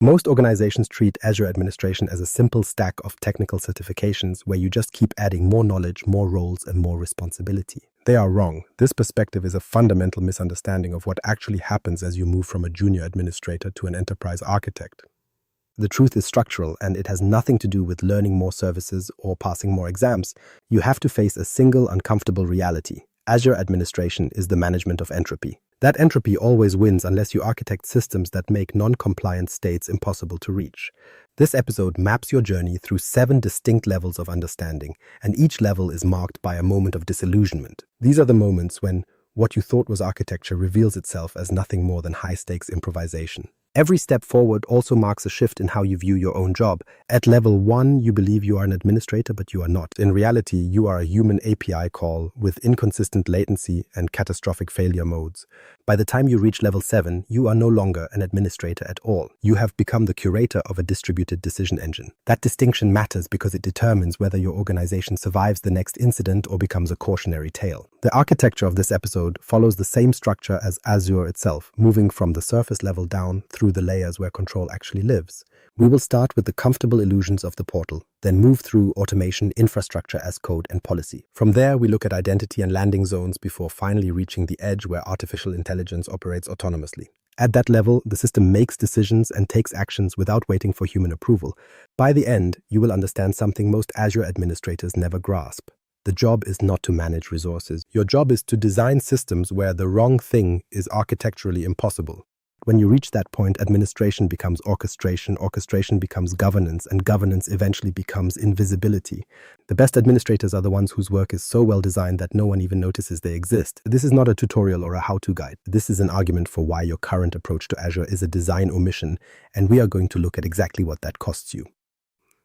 Most organizations treat Azure administration as a simple stack of technical certifications where you just keep adding more knowledge, more roles, and more responsibility. They are wrong. This perspective is a fundamental misunderstanding of what actually happens as you move from a junior administrator to an enterprise architect. The truth is structural, and it has nothing to do with learning more services or passing more exams. You have to face a single uncomfortable reality. Azure administration is the management of entropy. That entropy always wins unless you architect systems that make non-compliant states impossible to reach. This episode maps your journey through 7 distinct levels of understanding, and each level is marked by a moment of disillusionment. These are the moments when what you thought was architecture reveals itself as nothing more than high-stakes improvisation. Every step forward also marks a shift in how you view your own job. At level 1, you believe you are an administrator, but you are not. In reality, you are a human API call with inconsistent latency and catastrophic failure modes. By the time you reach level 7, you are no longer an administrator at all. You have become the curator of a distributed decision engine. That distinction matters because it determines whether your organization survives the next incident or becomes a cautionary tale. The architecture of this episode follows the same structure as Azure itself, moving from the surface level down through the layers where control actually lives. We will start with the comfortable illusions of the portal, then move through automation, infrastructure as code, and policy. From there, we look at identity and landing zones before finally reaching the edge where artificial intelligence operates autonomously. At that level, the system makes decisions and takes actions without waiting for human approval. By the end, you will understand something most Azure administrators never grasp. The job is not to manage resources. Your job is to design systems where the wrong thing is architecturally impossible. When you reach that point, administration becomes orchestration, orchestration becomes governance, and governance eventually becomes invisibility. The best administrators are the ones whose work is so well designed that no one even notices they exist. This is not a tutorial or a how-to guide. This is an argument for why your current approach to Azure is a design omission, and we are going to look at exactly what that costs you.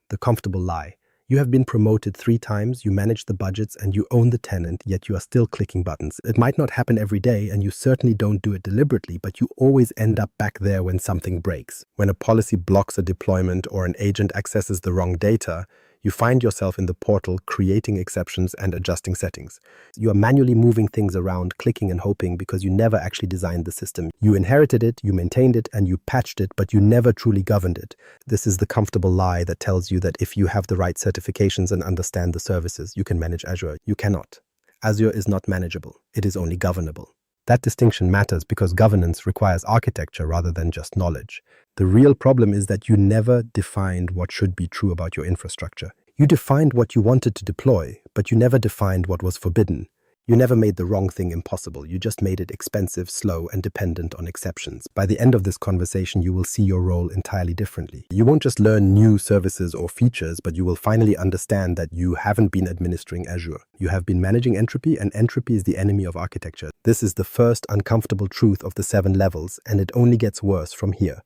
The comfortable lie. You have been promoted 3 times, you manage the budgets, and you own the tenant, yet you are still clicking buttons. It might not happen every day, and you certainly don't do it deliberately, but you always end up back there when something breaks. When a policy blocks a deployment or an agent accesses the wrong data, you find yourself in the portal creating exceptions and adjusting settings. You are manually moving things around, clicking and hoping because you never actually designed the system. You inherited it, you maintained it, and you patched it, but you never truly governed it. This is the comfortable lie that tells you that if you have the right certifications and understand the services, you can manage Azure. You cannot. Azure is not manageable. It is only governable. That distinction matters because governance requires architecture rather than just knowledge. The real problem is that you never defined what should be true about your infrastructure. You defined what you wanted to deploy, but you never defined what was forbidden. You never made the wrong thing impossible. You just made it expensive, slow, and dependent on exceptions. By the end of this conversation, you will see your role entirely differently. You won't just learn new services or features, but you will finally understand that you haven't been administering Azure. You have been managing entropy, and entropy is the enemy of architecture. This is the first uncomfortable truth of the 7 levels, and it only gets worse from here.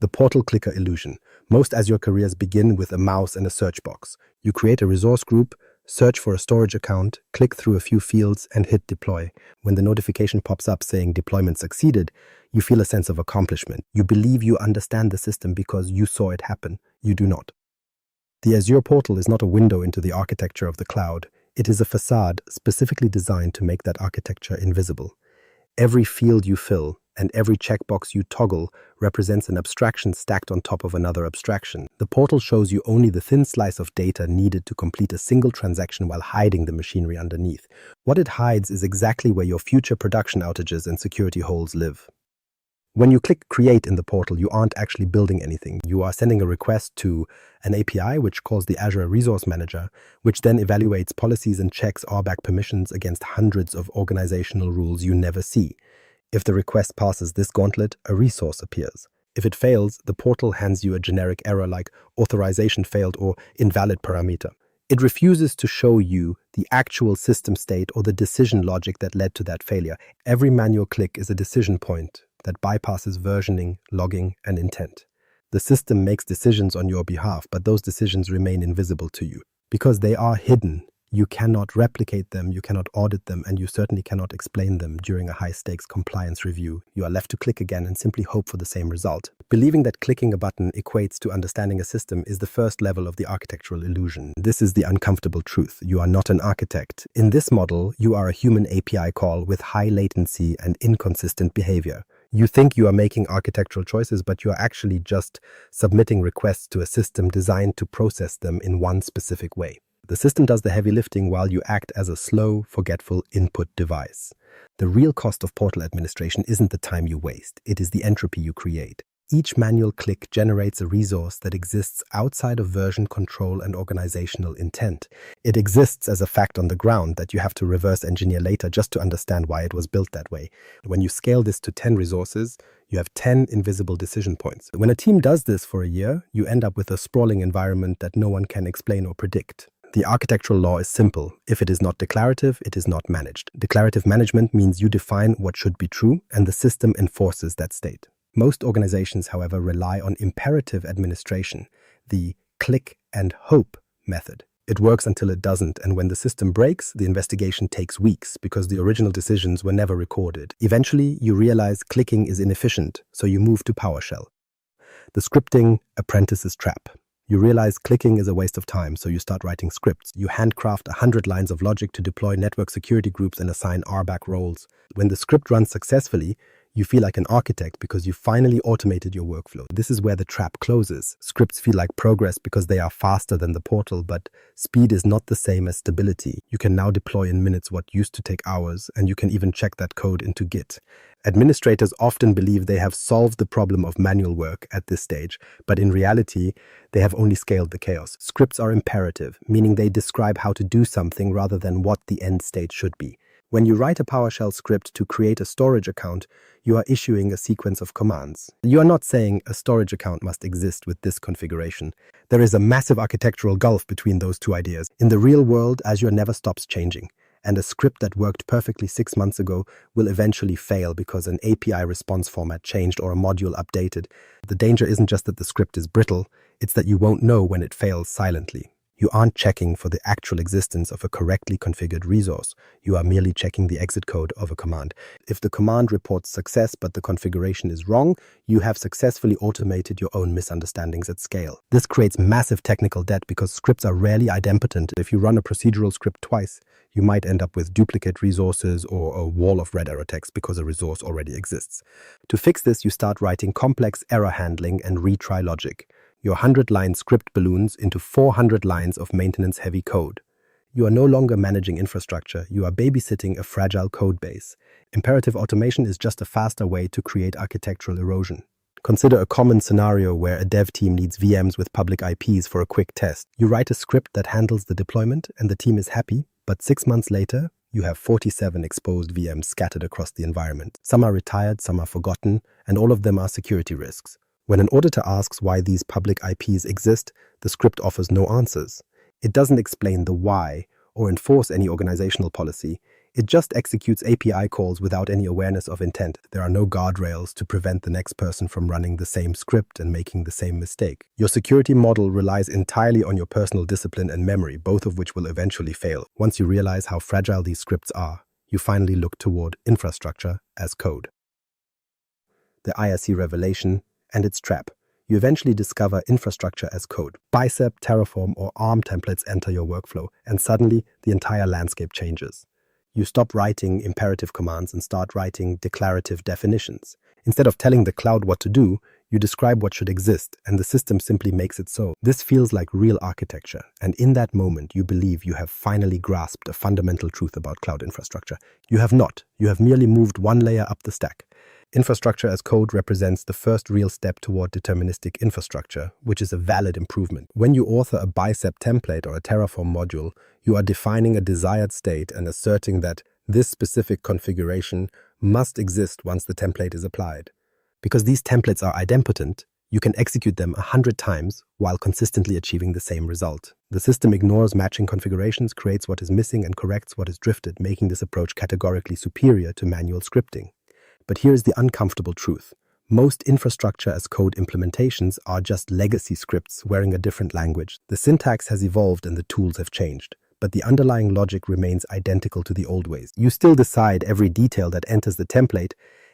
The portal clicker illusion. Most Azure careers begin with a mouse and a search box. You create a resource group, search for a storage account, click through a few fields, and hit deploy. When the notification pops up saying deployment succeeded, you feel a sense of accomplishment. You believe you understand the system because you saw it happen. You do not. The Azure Portal is not a window into the architecture of the cloud. It is a facade specifically designed to make that architecture invisible. Every field you fill and every checkbox you toggle represents an abstraction stacked on top of another abstraction. The portal shows you only the thin slice of data needed to complete a single transaction while hiding the machinery underneath. What it hides is exactly where your future production outages and security holes live. When you click Create in the portal, you aren't actually building anything. You are sending a request to an API, which calls the Azure Resource Manager, which then evaluates policies and checks RBAC permissions against hundreds of organizational rules you never see. If the request passes this gauntlet, a resource appears. If it fails, the portal hands you a generic error like authorization failed or invalid parameter. It refuses to show you the actual system state or the decision logic that led to that failure. Every manual click is a decision point that bypasses versioning, logging, and intent. The system makes decisions on your behalf, but those decisions remain invisible to you. Because they are hidden, you cannot replicate them, you cannot audit them, and you certainly cannot explain them during a high-stakes compliance review. You are left to click again and simply hope for the same result. Believing that clicking a button equates to understanding a system is the first level of the architectural illusion. This is the uncomfortable truth. You are not an architect. In this model, you are a human API call with high latency and inconsistent behavior. You think you are making architectural choices, but you are actually just submitting requests to a system designed to process them in one specific way. The system does the heavy lifting while you act as a slow, forgetful input device. The real cost of portal administration isn't the time you waste, it is the entropy you create. Each manual click generates a resource that exists outside of version control and organizational intent. It exists as a fact on the ground that you have to reverse engineer later just to understand why it was built that way. When you scale this to 10 resources, you have 10 invisible decision points. When a team does this for a year, you end up with a sprawling environment that no one can explain or predict. The architectural law is simple. If it is not declarative, it is not managed. Declarative management means you define what should be true, and the system enforces that state. Most organizations, however, rely on imperative administration, the click and hope method. It works until it doesn't, and when the system breaks, the investigation takes weeks because the original decisions were never recorded. Eventually, you realize clicking is inefficient, so you move to PowerShell. The scripting apprentice's trap. You realize clicking is a waste of time, so you start writing scripts. You handcraft 100 lines of logic to deploy network security groups and assign RBAC roles. When the script runs successfully, you feel like an architect because you finally automated your workflow. This is where the trap closes. Scripts feel like progress because they are faster than the portal, but speed is not the same as stability. You can now deploy in minutes what used to take hours, and you can even check that code into Git. Administrators often believe they have solved the problem of manual work at this stage, but in reality, they have only scaled the chaos. Scripts are imperative, meaning they describe how to do something rather than what the end state should be. When you write a PowerShell script to create a storage account, you are issuing a sequence of commands. You are not saying a storage account must exist with this configuration. There is a massive architectural gulf between those two ideas. In the real world, Azure never stops changing, and a script that worked perfectly 6 months ago will eventually fail because an API response format changed or a module updated. The danger isn't just that the script is brittle, it's that you won't know when it fails silently. You aren't checking for the actual existence of a correctly configured resource. You are merely checking the exit code of a command. If the command reports success but the configuration is wrong, you have successfully automated your own misunderstandings at scale. This creates massive technical debt because scripts are rarely idempotent. If you run a procedural script twice, you might end up with duplicate resources or a wall of red error text because a resource already exists. To fix this, you start writing complex error handling and retry logic. Your 100-line script balloons into 400 lines of maintenance-heavy code. You are no longer managing infrastructure, you are babysitting a fragile code base. Imperative automation is just a faster way to create architectural erosion. Consider a common scenario where a dev team needs VMs with public IPs for a quick test. You write a script that handles the deployment and the team is happy, but 6 months later, you have 47 exposed VMs scattered across the environment. Some are retired, some are forgotten, and all of them are security risks. When an auditor asks why these public IPs exist, the script offers no answers. It doesn't explain the why or enforce any organizational policy. It just executes API calls without any awareness of intent. There are no guardrails to prevent the next person from running the same script and making the same mistake. Your security model relies entirely on your personal discipline and memory, both of which will eventually fail. Once you realize how fragile these scripts are, you finally look toward infrastructure as code. The IRC revelation and its trap. You eventually discover infrastructure as code. Bicep, Terraform, or ARM templates enter your workflow, and suddenly the entire landscape changes. You stop writing imperative commands and start writing declarative definitions. Instead of telling the cloud what to do, you describe what should exist, and the system simply makes it so. This feels like real architecture, and in that moment you believe you have finally grasped a fundamental truth about cloud infrastructure. You have not. You have merely moved one layer up the stack. Infrastructure as code represents the first real step toward deterministic infrastructure, which is a valid improvement. When you author a Bicep template or a Terraform module, you are defining a desired state and asserting that this specific configuration must exist once the template is applied. Because these templates are idempotent, you can execute them 100 times while consistently achieving the same result. The system ignores matching configurations, creates what is missing, and corrects what is drifted, making this approach categorically superior to manual scripting. But here's the uncomfortable truth. Most infrastructure as code implementations are just legacy scripts wearing a different language. The syntax has evolved and the tools have changed, but the underlying logic remains identical to the old ways. You still decide every detail that enters the template,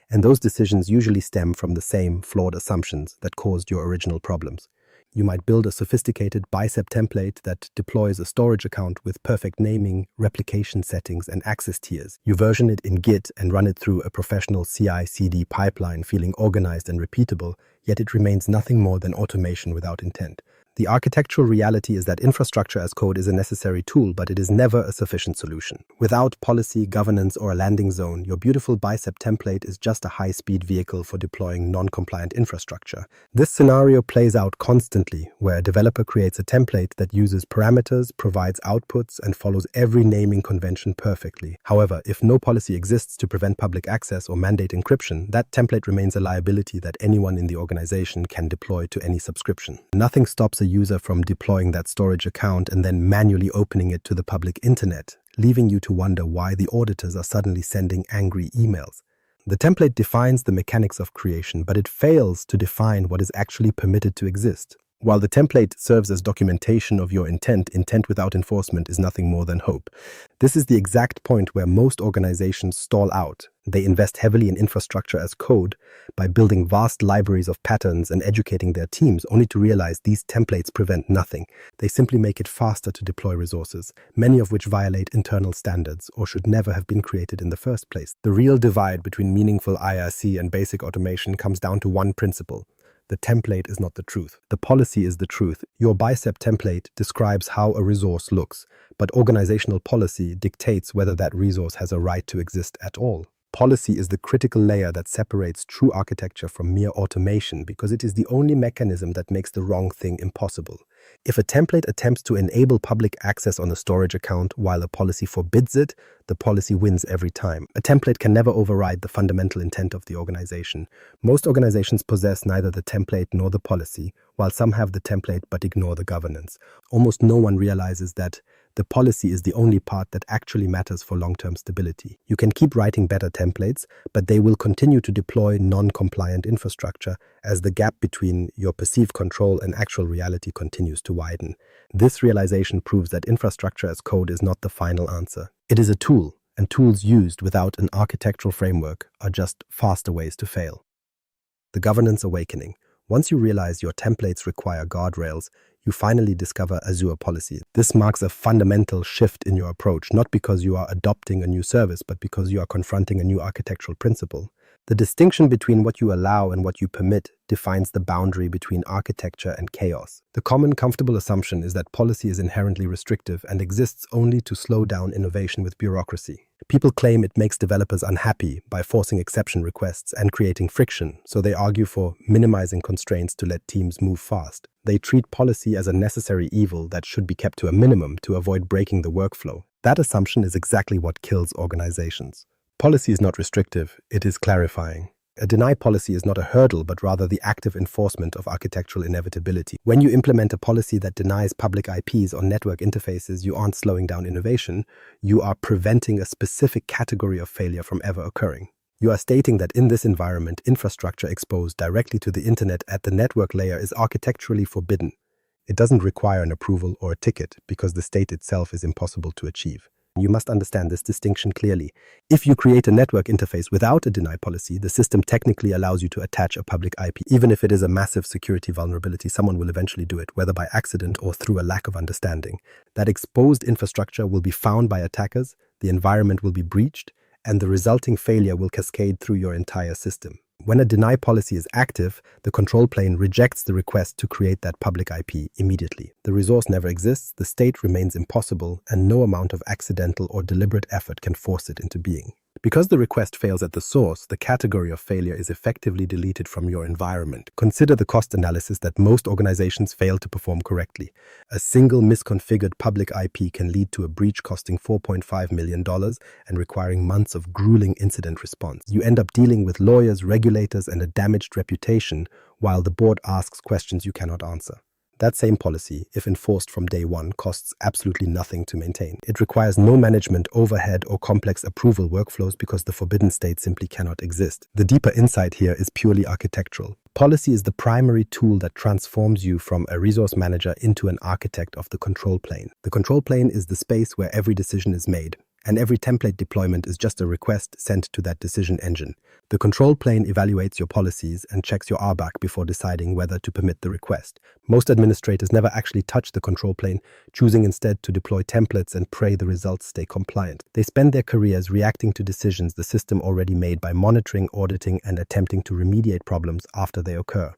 and those decisions usually stem from the same flawed assumptions that caused your original problems. You might build a sophisticated bicep template that deploys a storage account with perfect naming, replication settings, and access tiers. You version it in Git and run it through a professional CI/CD pipeline, feeling organized and repeatable, yet it remains nothing more than automation without intent. The architectural reality is that infrastructure as code is a necessary tool, but it is never a sufficient solution. Without policy, governance, or a landing zone, your beautiful bicep template is just a high-speed vehicle for deploying non-compliant infrastructure. This scenario plays out constantly, where a developer creates a template that uses parameters, provides outputs, and follows every naming convention perfectly. However, if no policy exists to prevent public access or mandate encryption, that template remains a liability that anyone in the organization can deploy to any subscription. Nothing stops a user from deploying that storage account and then manually opening it to the public internet, leaving you to wonder why the auditors are suddenly sending angry emails. The template defines the mechanics of creation, but it fails to define what is actually permitted to exist. While the template serves as documentation of your intent without enforcement is nothing more than hope. This is the exact point where most organizations stall out. They invest heavily in infrastructure as code by building vast libraries of patterns and educating their teams, only to realize these templates prevent nothing. They simply make it faster to deploy resources, many of which violate internal standards or should never have been created in the first place. The real divide between meaningful IRC and basic automation comes down to one principle. The template is not the truth. The policy is the truth. Your bicep template describes how a resource looks, but organizational policy dictates whether that resource has a right to exist at all. Policy is the critical layer that separates true architecture from mere automation because it is the only mechanism that makes the wrong thing impossible. If a template attempts to enable public access on a storage account while a policy forbids it, the policy wins every time. A template can never override the fundamental intent of the organization. Most organizations possess neither the template nor the policy, while some have the template but ignore the governance. Almost no one realizes that the policy is the only part that actually matters for long-term stability. You can keep writing better templates, but they will continue to deploy non-compliant infrastructure as the gap between your perceived control and actual reality continues to widen. This realization proves that infrastructure as code is not the final answer. It is a tool, and tools used without an architectural framework are just faster ways to fail. The governance awakening. Once you realize your templates require guardrails, you finally discover Azure policy. This marks a fundamental shift in your approach, not because you are adopting a new service, but because you are confronting a new architectural principle. The distinction between what you allow and what you permit defines the boundary between architecture and chaos. The common comfortable assumption is that policy is inherently restrictive and exists only to slow down innovation with bureaucracy. People claim it makes developers unhappy by forcing exception requests and creating friction, so they argue for minimizing constraints to let teams move fast. They treat policy as a necessary evil that should be kept to a minimum to avoid breaking the workflow. That assumption is exactly what kills organizations. Policy is not restrictive, it is clarifying. A deny policy is not a hurdle, but rather the active enforcement of architectural inevitability. When you implement a policy that denies public IPs on network interfaces, you aren't slowing down innovation, you are preventing a specific category of failure from ever occurring. You are stating that in this environment, infrastructure exposed directly to the internet at the network layer is architecturally forbidden. It doesn't require an approval or a ticket because the state itself is impossible to achieve. You must understand this distinction clearly. If you create a network interface without a deny policy, the system technically allows you to attach a public IP. Even if it is a massive security vulnerability, someone will eventually do it, whether by accident or through a lack of understanding. That exposed infrastructure will be found by attackers, the environment will be breached, and the resulting failure will cascade through your entire system. When a deny policy is active, the control plane rejects the request to create that public IP immediately. The resource never exists, the state remains impossible, and no amount of accidental or deliberate effort can force it into being. Because the request fails at the source, the category of failure is effectively deleted from your environment. Consider the cost analysis that most organizations fail to perform correctly. A single misconfigured public IP can lead to a breach costing $4.5 million and requiring months of grueling incident response. You end up dealing with lawyers, regulators, and a damaged reputation while the board asks questions you cannot answer. That same policy, if enforced from day one, costs absolutely nothing to maintain. It requires no management overhead or complex approval workflows because the forbidden state simply cannot exist. The deeper insight here is purely architectural. Policy is the primary tool that transforms you from a resource manager into an architect of the control plane. The control plane is the space where every decision is made. and every template deployment is just a request sent to that decision engine. The control plane evaluates your policies and checks your RBAC before deciding whether to permit the request. Most administrators never actually touch the control plane, choosing instead to deploy templates and pray the results stay compliant. They spend their careers reacting to decisions the system already made by monitoring, auditing, and attempting to remediate problems after they occur.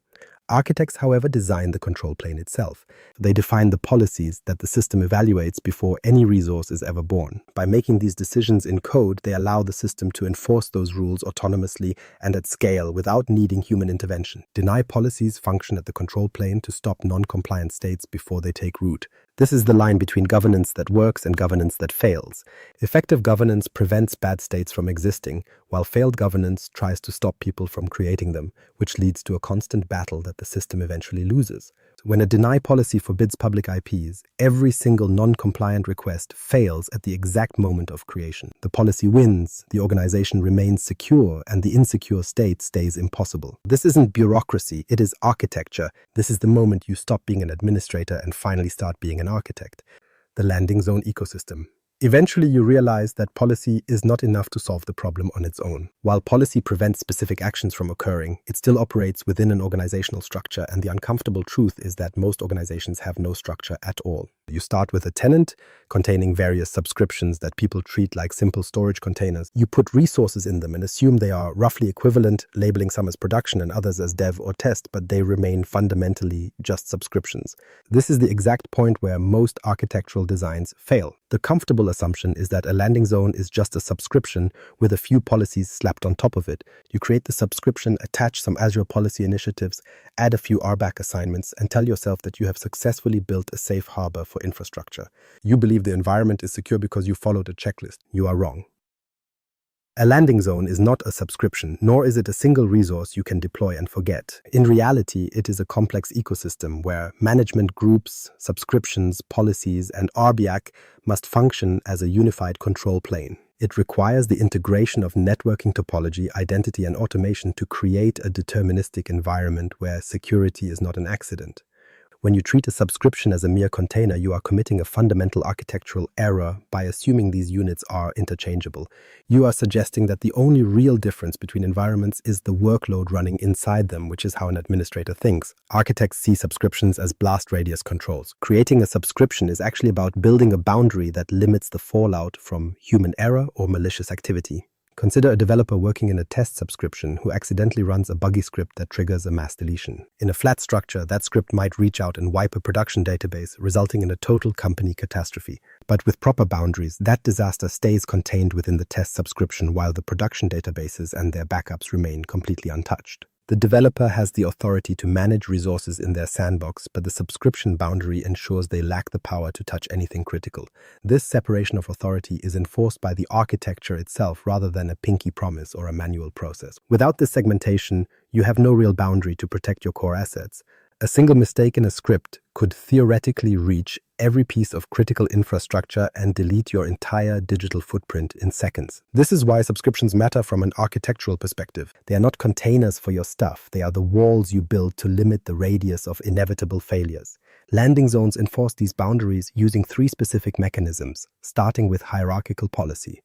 Architects, however, design the control plane itself. They define the policies that the system evaluates before any resource is ever born. By making these decisions in code, they allow the system to enforce those rules autonomously and at scale without needing human intervention. Deny policies function at the control plane to stop non-compliant states before they take root. This is the line between governance that works and governance that fails. Effective governance prevents bad states from existing, while failed governance tries to stop people from creating them, which leads to a constant battle that the system eventually loses. When a deny policy forbids public IPs, every single non-compliant request fails at the exact moment of creation. The policy wins, the organization remains secure, and the insecure state stays impossible. This isn't bureaucracy, it is architecture. This is the moment you stop being an administrator and finally start being an architect. The landing zone ecosystem. Eventually, you realize that policy is not enough to solve the problem on its own. While policy prevents specific actions from occurring, it still operates within an organizational structure, and the uncomfortable truth is that most organizations have no structure at all. You start with a tenant containing various subscriptions that people treat like simple storage containers. You put resources in them and assume they are roughly equivalent, labeling some as production and others as dev or test, but they remain fundamentally just subscriptions. This is the exact point where most architectural designs fail. The comfortable assumption is that a landing zone is just a subscription with a few policies slapped on top of it. You create the subscription, attach some Azure policy initiatives, add a few RBAC assignments, and tell yourself that you have successfully built a safe harbor for infrastructure. You believe the environment is secure because you followed a checklist. You are wrong. A landing zone is not a subscription, nor is it a single resource you can deploy and forget. In reality, it is a complex ecosystem where management groups, subscriptions, policies, and RBAC must function as a unified control plane. It requires the integration of networking topology, identity, and automation to create a deterministic environment where security is not an accident. When you treat a subscription as a mere container, you are committing a fundamental architectural error by assuming these units are interchangeable. You are suggesting that the only real difference between environments is the workload running inside them, which is how an administrator thinks. Architects see subscriptions as blast radius controls. Creating a subscription is actually about building a boundary that limits the fallout from human error or malicious activity. Consider a developer working in a test subscription who accidentally runs a buggy script that triggers a mass deletion. In a flat structure, that script might reach out and wipe a production database, resulting in a total company catastrophe. But with proper boundaries, that disaster stays contained within the test subscription while the production databases and their backups remain completely untouched. The developer has the authority to manage resources in their sandbox, but the subscription boundary ensures they lack the power to touch anything critical. This separation of authority is enforced by the architecture itself rather than a pinky promise or a manual process. Without this segmentation, you have no real boundary to protect your core assets. A single mistake in a script could theoretically reach every piece of critical infrastructure and delete your entire digital footprint in seconds. This is why subscriptions matter from an architectural perspective. They are not containers for your stuff. They are the walls you build to limit the radius of inevitable failures. Landing zones enforce these boundaries using 3 specific mechanisms, starting with hierarchical policy.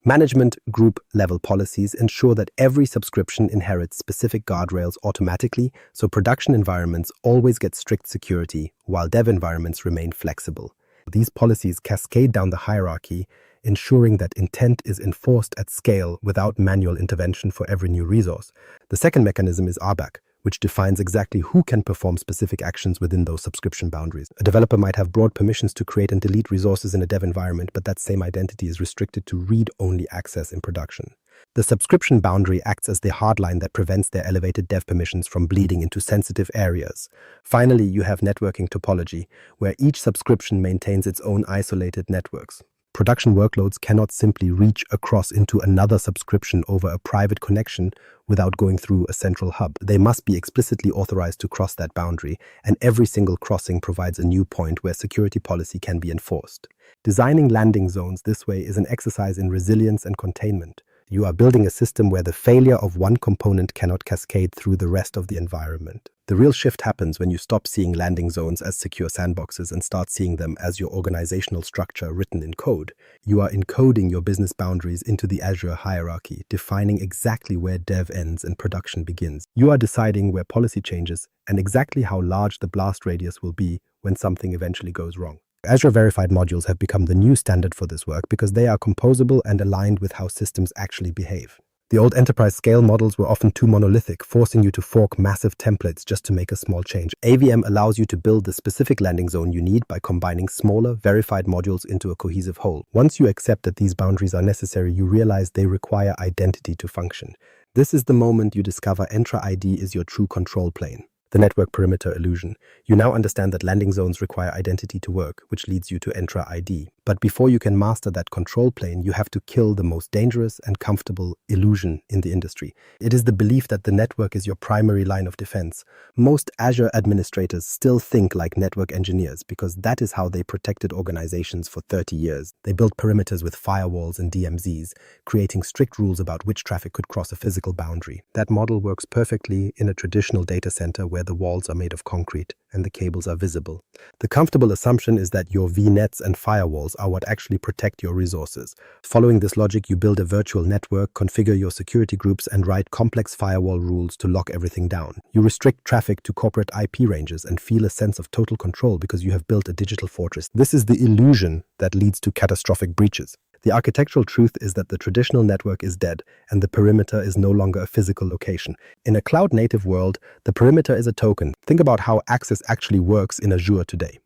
Management group level policies ensure that every subscription inherits specific guardrails automatically, so production environments always get strict security, while dev environments remain flexible. These policies cascade down the hierarchy, ensuring that intent is enforced at scale without manual intervention for every new resource. The second mechanism is RBAC, which defines exactly who can perform specific actions within those subscription boundaries. A developer might have broad permissions to create and delete resources in a dev environment, but that same identity is restricted to read-only access in production. The subscription boundary acts as the hardline that prevents their elevated dev permissions from bleeding into sensitive areas. Finally, you have networking topology, where each subscription maintains its own isolated networks. Production workloads cannot simply reach across into another subscription over a private connection without going through a central hub. They must be explicitly authorized to cross that boundary, and every single crossing provides a new point where security policy can be enforced. Designing landing zones this way is an exercise in resilience and containment. You are building a system where the failure of one component cannot cascade through the rest of the environment. The real shift happens when you stop seeing landing zones as secure sandboxes and start seeing them as your organizational structure written in code. You are encoding your business boundaries into the Azure hierarchy, defining exactly where dev ends and production begins. You are deciding where policy changes and exactly how large the blast radius will be when something eventually goes wrong. Azure Verified modules have become the new standard for this work because they are composable and aligned with how systems actually behave. The old enterprise scale models were often too monolithic, forcing you to fork massive templates just to make a small change. AVM allows you to build the specific landing zone you need by combining smaller, verified modules into a cohesive whole. Once you accept that these boundaries are necessary, you realize they require identity to function. This is the moment you discover Entra ID is your true control plane. The network perimeter illusion. You now understand that landing zones require identity to work, which leads you to Entra ID. But before you can master that control plane, you have to kill the most dangerous and comfortable illusion in the industry. It is the belief that the network is your primary line of defense. Most Azure administrators still think like network engineers because that is how they protected organizations for 30 years. They built perimeters with firewalls and DMZs, creating strict rules about which traffic could cross a physical boundary. That model works perfectly in a traditional data center where the walls are made of concrete and the cables are visible. The comfortable assumption is that your VNets and firewalls are what actually protect your resources. Following this logic, you build a virtual network, configure your security groups, and write complex firewall rules to lock everything down. You restrict traffic to corporate IP ranges and feel a sense of total control because you have built a digital fortress. This is the illusion that leads to catastrophic breaches. The architectural truth is that the traditional network is dead and the perimeter is no longer a physical location. In a cloud-native world, the perimeter is a token. Think about how access actually works in Azure today.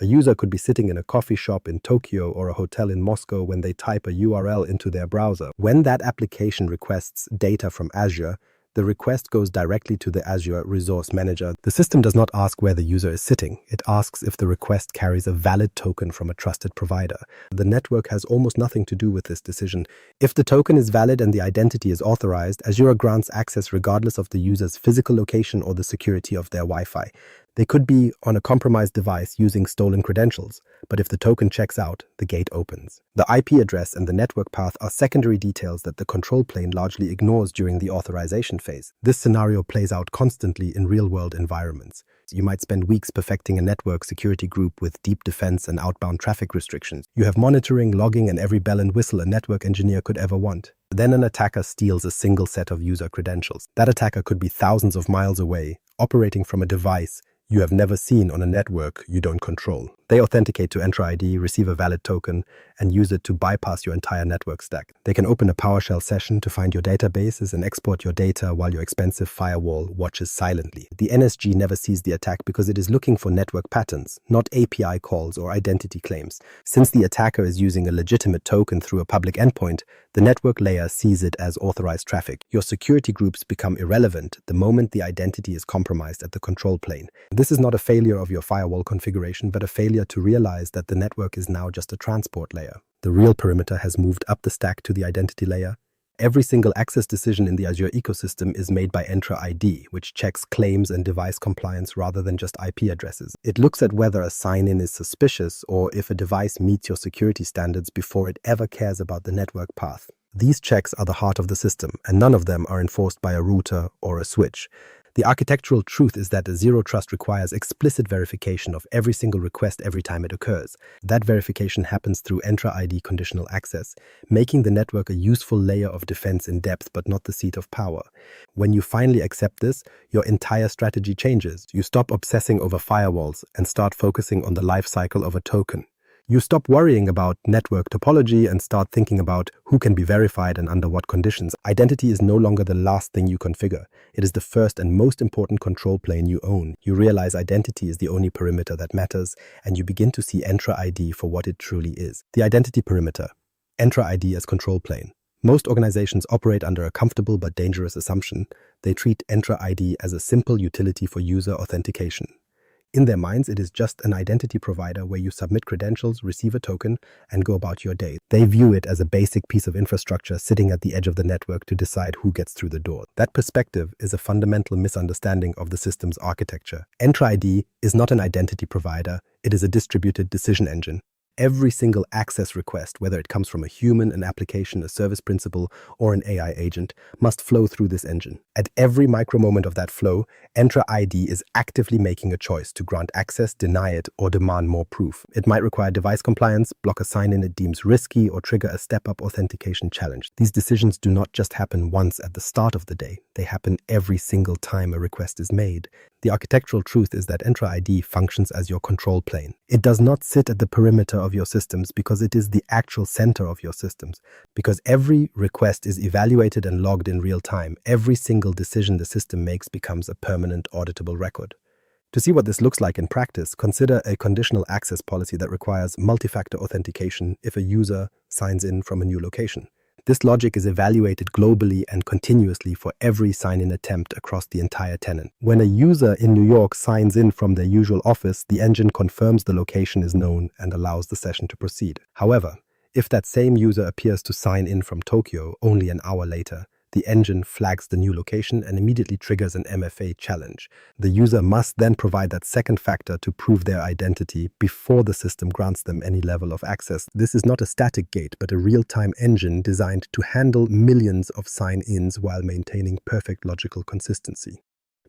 A user could be sitting in a coffee shop in Tokyo or a hotel in Moscow when they type a URL into their browser. When that application requests data from Azure, the request goes directly to the Azure Resource Manager. The system does not ask where the user is sitting. It asks if the request carries a valid token from a trusted provider. The network has almost nothing to do with this decision. If the token is valid and the identity is authorized, Azure grants access regardless of the user's physical location or the security of their Wi-Fi. They could be on a compromised device using stolen credentials, but if the token checks out, the gate opens. The IP address and the network path are secondary details that the control plane largely ignores during the authorization phase. This scenario plays out constantly in real-world environments. You might spend weeks perfecting a network security group with deep defense and outbound traffic restrictions. You have monitoring, logging, and every bell and whistle a network engineer could ever want. Then an attacker steals a single set of user credentials. That attacker could be thousands of miles away, operating from a device you have never seen on a network you don't control. They authenticate to Entra ID, receive a valid token, and use it to bypass your entire network stack. They can open a PowerShell session to find your databases and export your data while your expensive firewall watches silently. The NSG never sees the attack because it is looking for network patterns, not API calls or identity claims. Since the attacker is using a legitimate token through a public endpoint, the network layer sees it as authorized traffic. Your security groups become irrelevant the moment the identity is compromised at the control plane. This is not a failure of your firewall configuration, but a failure to realize that the network is now just a transport layer. The real perimeter has moved up the stack to the identity layer. Every single access decision in the Azure ecosystem is made by Entra ID, which checks claims and device compliance rather than just IP addresses. It looks at whether a sign-in is suspicious or if a device meets your security standards before it ever cares about the network path. These checks are the heart of the system, and none of them are enforced by a router or a switch. The architectural truth is that a zero trust requires explicit verification of every single request every time it occurs. That verification happens through Entra ID conditional access, making the network a useful layer of defense in depth but not the seat of power. When you finally accept this, your entire strategy changes. You stop obsessing over firewalls and start focusing on the life cycle of a token. You stop worrying about network topology and start thinking about who can be verified and under what conditions. Identity is no longer the last thing you configure. It is the first and most important control plane you own. You realize identity is the only perimeter that matters, and you begin to see Entra ID for what it truly is. The identity perimeter. Entra ID as control plane. Most organizations operate under a comfortable but dangerous assumption. They treat Entra ID as a simple utility for user authentication. In their minds, it is just an identity provider where you submit credentials, receive a token, and go about your day. They view it as a basic piece of infrastructure sitting at the edge of the network to decide who gets through the door. That perspective is a fundamental misunderstanding of the system's architecture. Entra ID is not an identity provider, it is a distributed decision engine. Every single access request, whether it comes from a human, an application, a service principal, or an AI agent, must flow through this engine. At every micro moment of that flow, Entra ID is actively making a choice to grant access, deny it, or demand more proof. It might require device compliance, block a sign-in it deems risky, or trigger a step-up authentication challenge. These decisions do not just happen once at the start of the day. They happen every single time a request is made. The architectural truth is that Entra ID functions as your control plane. It does not sit at the perimeter of your systems because it is the actual center of your systems. Because every request is evaluated and logged in real time, every single decision the system makes becomes a permanent auditable record. To see what this looks like in practice, consider a conditional access policy that requires multi-factor authentication if a user signs in from a new location. This logic is evaluated globally and continuously for every sign-in attempt across the entire tenant. When a user in New York signs in from their usual office, the engine confirms the location is known and allows the session to proceed. However, if that same user appears to sign in from Tokyo only an hour later, the engine flags the new location and immediately triggers an MFA challenge. The user must then provide that second factor to prove their identity before the system grants them any level of access. This is not a static gate, but a real-time engine designed to handle millions of sign-ins while maintaining perfect logical consistency.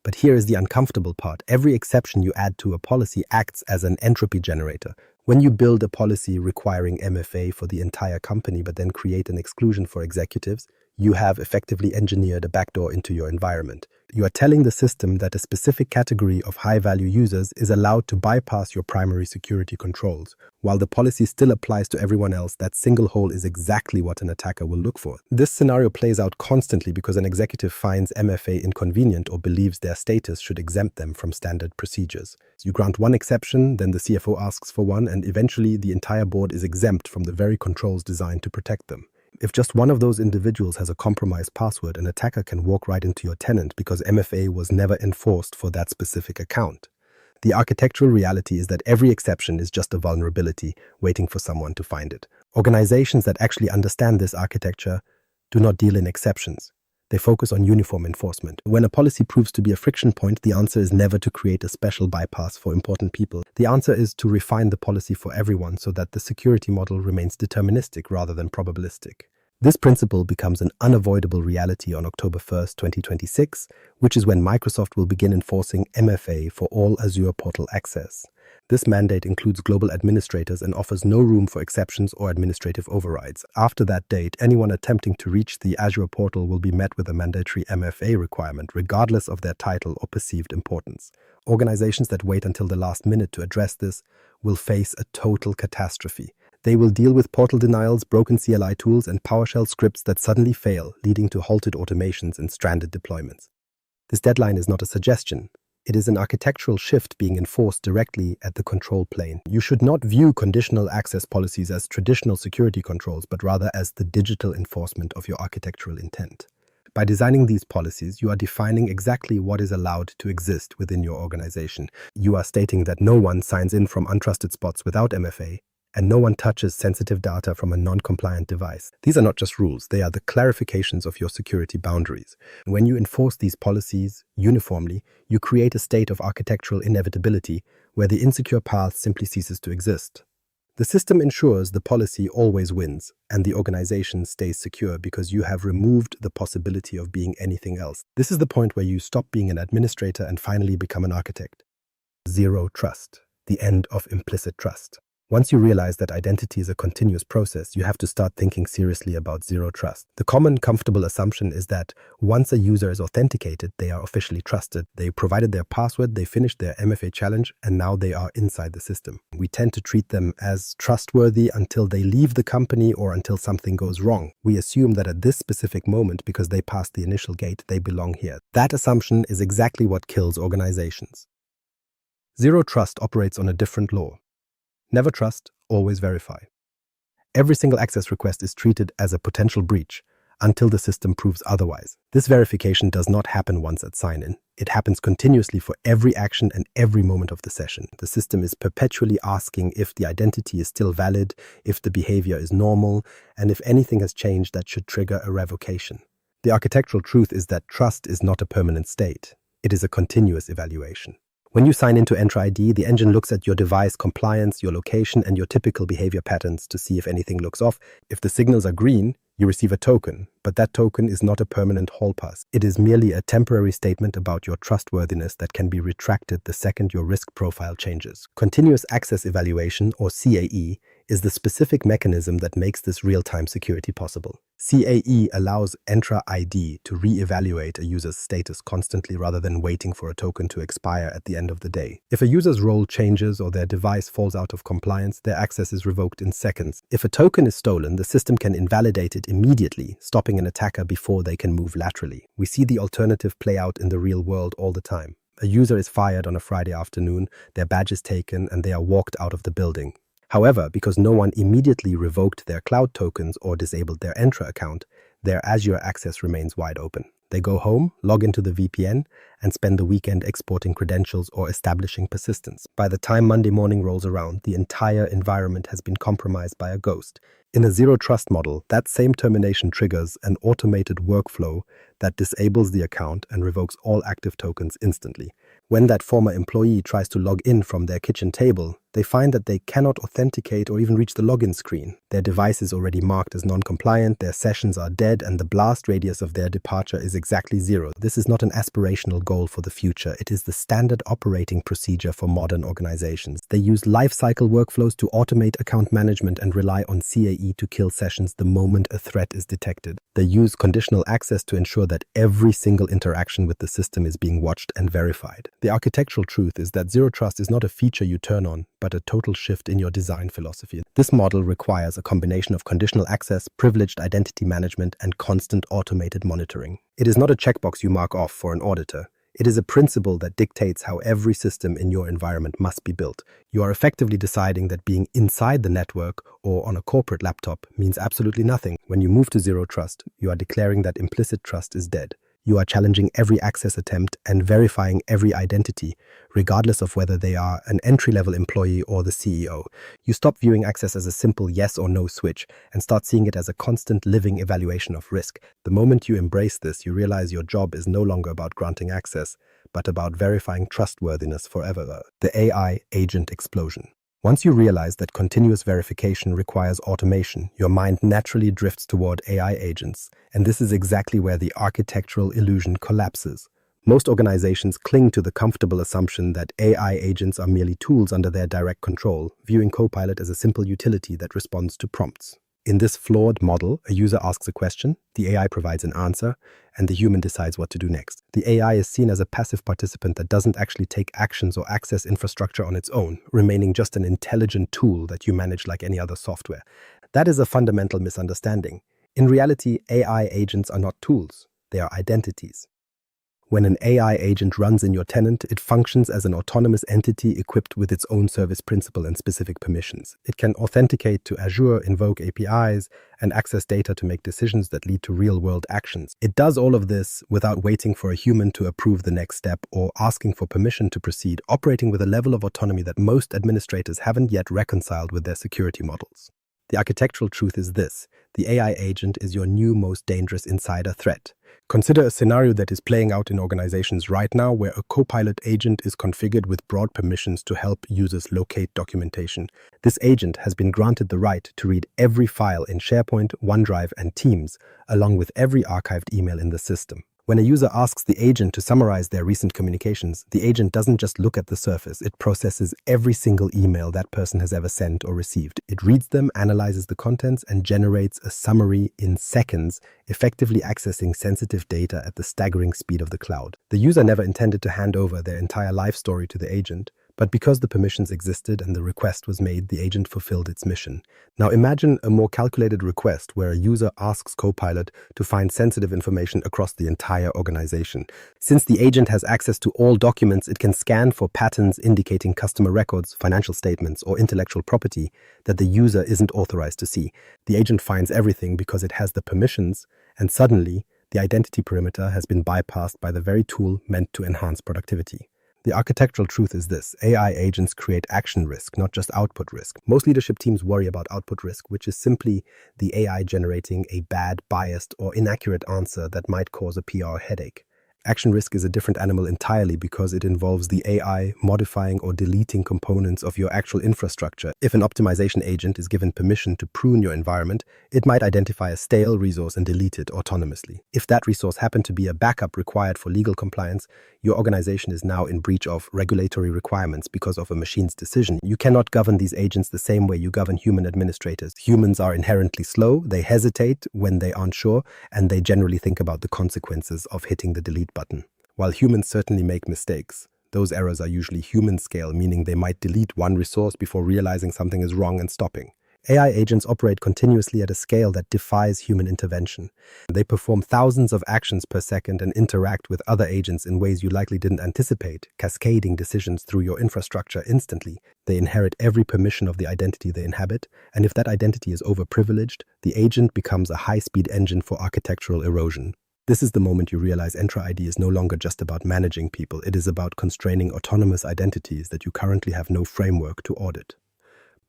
But here is the uncomfortable part. Every exception you add to a policy acts as an entropy generator. When you build a policy requiring MFA for the entire company but then create an exclusion for executives, you have effectively engineered a backdoor into your environment. You are telling the system that a specific category of high-value users is allowed to bypass your primary security controls. While the policy still applies to everyone else, that single hole is exactly what an attacker will look for. This scenario plays out constantly because an executive finds MFA inconvenient or believes their status should exempt them from standard procedures. You grant one exception, then the CFO asks for one, and eventually the entire board is exempt from the very controls designed to protect them. If just one of those individuals has a compromised password, an attacker can walk right into your tenant because MFA was never enforced for that specific account. The architectural reality is that every exception is just a vulnerability waiting for someone to find it. Organizations that actually understand this architecture do not deal in exceptions. They focus on uniform enforcement. When a policy proves to be a friction point, the answer is never to create a special bypass for important people. The answer is to refine the policy for everyone so that the security model remains deterministic rather than probabilistic. This principle becomes an unavoidable reality on October 1st, 2026, which is when Microsoft will begin enforcing MFA for all Azure Portal access. This mandate includes global administrators and offers no room for exceptions or administrative overrides. After that date, anyone attempting to reach the Azure Portal will be met with a mandatory MFA requirement, regardless of their title or perceived importance. Organizations that wait until the last minute to address this will face a total catastrophe. They will deal with portal denials, broken CLI tools, and PowerShell scripts that suddenly fail, leading to halted automations and stranded deployments. This deadline is not a suggestion. It is an architectural shift being enforced directly at the control plane. You should not view conditional access policies as traditional security controls, but rather as the digital enforcement of your architectural intent. By designing these policies, you are defining exactly what is allowed to exist within your organization. You are stating that no one signs in from untrusted spots without MFA, and no one touches sensitive data from a non-compliant device. These are not just rules, they are the clarifications of your security boundaries. When you enforce these policies uniformly, you create a state of architectural inevitability where the insecure path simply ceases to exist. The system ensures the policy always wins, and the organization stays secure because you have removed the possibility of being anything else. This is the point where you stop being an administrator and finally become an architect. Zero trust, the end of implicit trust. Once you realize that identity is a continuous process, you have to start thinking seriously about zero trust. The common, comfortable assumption is that once a user is authenticated, they are officially trusted. They provided their password, they finished their MFA challenge, and now they are inside the system. We tend to treat them as trustworthy until they leave the company or until something goes wrong. We assume that at this specific moment, because they passed the initial gate, they belong here. That assumption is exactly what kills organizations. Zero trust operates on a different law. Never trust, always verify. Every single access request is treated as a potential breach until the system proves otherwise. This verification does not happen once at sign-in. It happens continuously for every action and every moment of the session. The system is perpetually asking if the identity is still valid, if the behavior is normal, and if anything has changed that should trigger a revocation. The architectural truth is that trust is not a permanent state. It is a continuous evaluation. When you sign into Entra ID, the engine looks at your device compliance, your location, and your typical behavior patterns to see if anything looks off. If the signals are green, you receive a token, but that token is not a permanent hall pass. It is merely a temporary statement about your trustworthiness that can be retracted the second your risk profile changes. Continuous Access Evaluation, or CAE, is the specific mechanism that makes this real-time security possible. CAE allows Entra ID to re-evaluate a user's status constantly rather than waiting for a token to expire at the end of the day. If a user's role changes or their device falls out of compliance, their access is revoked in seconds. If a token is stolen, the system can invalidate it immediately, stopping an attacker before they can move laterally. We see the alternative play out in the real world all the time. A user is fired on a Friday afternoon, their badge is taken, and they are walked out of the building. However, because no one immediately revoked their cloud tokens or disabled their Entra account, their Azure access remains wide open. They go home, log into the VPN, and spend the weekend exporting credentials or establishing persistence. By the time Monday morning rolls around, the entire environment has been compromised by a ghost. In a zero-trust model, that same termination triggers an automated workflow that disables the account and revokes all active tokens instantly. When that former employee tries to log in from their kitchen table, they find that they cannot authenticate or even reach the login screen. Their device is already marked as non-compliant, their sessions are dead, and the blast radius of their departure is exactly 0. This is not an aspirational goal for the future. It is the standard operating procedure for modern organizations. They use lifecycle workflows to automate account management and rely on CAE to kill sessions the moment a threat is detected. They use conditional access to ensure that every single interaction with the system is being watched and verified. The architectural truth is that zero trust is not a feature you turn on, but a total shift in your design philosophy. This model requires a combination of conditional access, privileged identity management, and constant automated monitoring. It is not a checkbox you mark off for an auditor. It is a principle that dictates how every system in your environment must be built. You are effectively deciding that being inside the network or on a corporate laptop means absolutely nothing. When you move to zero trust, you are declaring that implicit trust is dead. You are challenging every access attempt and verifying every identity, regardless of whether they are an entry-level employee or the CEO. You stop viewing access as a simple yes or no switch and start seeing it as a constant living evaluation of risk. The moment you embrace this, you realize your job is no longer about granting access, but about verifying trustworthiness forever. The AI agent explosion. Once you realize that continuous verification requires automation, your mind naturally drifts toward AI agents, and this is exactly where the architectural illusion collapses. Most organizations cling to the comfortable assumption that AI agents are merely tools under their direct control, viewing Copilot as a simple utility that responds to prompts. In this flawed model, a user asks a question, the AI provides an answer, and the human decides what to do next. The AI is seen as a passive participant that doesn't actually take actions or access infrastructure on its own, remaining just an intelligent tool that you manage like any other software. That is a fundamental misunderstanding. In reality, AI agents are not tools, they are identities. When an AI agent runs in your tenant, it functions as an autonomous entity equipped with its own service principal and specific permissions. It can authenticate to Azure, invoke APIs, and access data to make decisions that lead to real-world actions. It does all of this without waiting for a human to approve the next step or asking for permission to proceed, operating with a level of autonomy that most administrators haven't yet reconciled with their security models. The architectural truth is this: the AI agent is your new most dangerous insider threat. Consider a scenario that is playing out in organizations right now where a Copilot agent is configured with broad permissions to help users locate documentation. This agent has been granted the right to read every file in SharePoint, OneDrive, and Teams, along with every archived email in the system. When a user asks the agent to summarize their recent communications, the agent doesn't just look at the surface, it processes every single email that person has ever sent or received. It reads them, analyzes the contents, and generates a summary in seconds, effectively accessing sensitive data at the staggering speed of the cloud. The user never intended to hand over their entire life story to the agent, but because the permissions existed and the request was made, the agent fulfilled its mission. Now imagine a more calculated request where a user asks Copilot to find sensitive information across the entire organization. Since the agent has access to all documents, it can scan for patterns indicating customer records, financial statements, or intellectual property that the user isn't authorized to see. The agent finds everything because it has the permissions, and suddenly, the identity perimeter has been bypassed by the very tool meant to enhance productivity. The architectural truth is this: AI agents create action risk, not just output risk. Most leadership teams worry about output risk, which is simply the AI generating a bad, biased, or inaccurate answer that might cause a PR headache. Action risk is a different animal entirely because it involves the AI modifying or deleting components of your actual infrastructure. If an optimization agent is given permission to prune your environment, it might identify a stale resource and delete it autonomously. If that resource happened to be a backup required for legal compliance, your organization is now in breach of regulatory requirements because of a machine's decision. You cannot govern these agents the same way you govern human administrators. Humans are inherently slow, they hesitate when they aren't sure, and they generally think about the consequences of hitting the delete button. While humans certainly make mistakes, those errors are usually human scale, meaning they might delete one resource before realizing something is wrong and stopping. AI agents operate continuously at a scale that defies human intervention. They perform thousands of actions per second and interact with other agents in ways you likely didn't anticipate, cascading decisions through your infrastructure instantly. They inherit every permission of the identity they inhabit, and if that identity is overprivileged, the agent becomes a high-speed engine for architectural erosion. This is the moment you realize Entra ID is no longer just about managing people, it is about constraining autonomous identities that you currently have no framework to audit.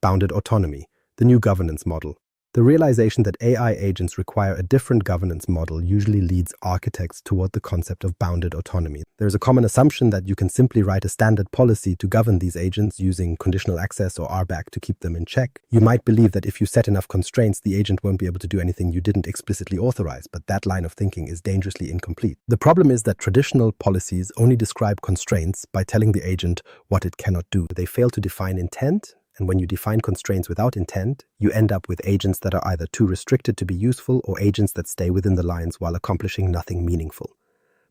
Bounded autonomy, the new governance model. The realization that AI agents require a different governance model usually leads architects toward the concept of bounded autonomy. There is a common assumption that you can simply write a standard policy to govern these agents using conditional access or RBAC to keep them in check. You might believe that if you set enough constraints, the agent won't be able to do anything you didn't explicitly authorize, but that line of thinking is dangerously incomplete. The problem is that traditional policies only describe constraints by telling the agent what it cannot do. They fail to define intent. And when you define constraints without intent, you end up with agents that are either too restricted to be useful or agents that stay within the lines while accomplishing nothing meaningful.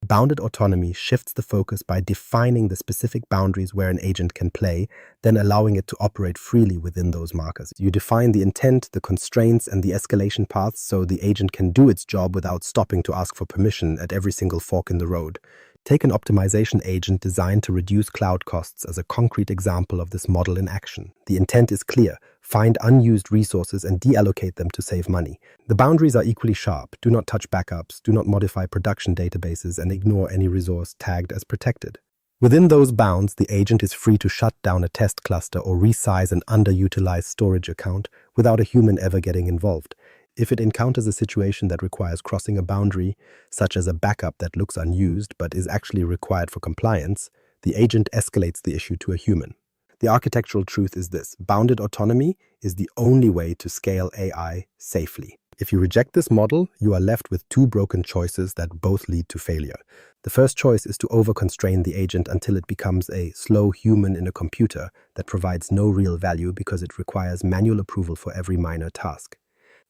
Bounded autonomy shifts the focus by defining the specific boundaries where an agent can play, then allowing it to operate freely within those markers. You define the intent, the constraints, and the escalation paths so the agent can do its job without stopping to ask for permission at every single fork in the road. Take an optimization agent designed to reduce cloud costs as a concrete example of this model in action. The intent is clear: find unused resources and deallocate them to save money. The boundaries are equally sharp: do not touch backups, do not modify production databases, and ignore any resource tagged as protected. Within those bounds, the agent is free to shut down a test cluster or resize an underutilized storage account without a human ever getting involved. If it encounters a situation that requires crossing a boundary, such as a backup that looks unused but is actually required for compliance, the agent escalates the issue to a human. The architectural truth is this: bounded autonomy is the only way to scale AI safely. If you reject this model, you are left with two broken choices that both lead to failure. The first choice is to over-constrain the agent until it becomes a slow human in a computer that provides no real value because it requires manual approval for every minor task.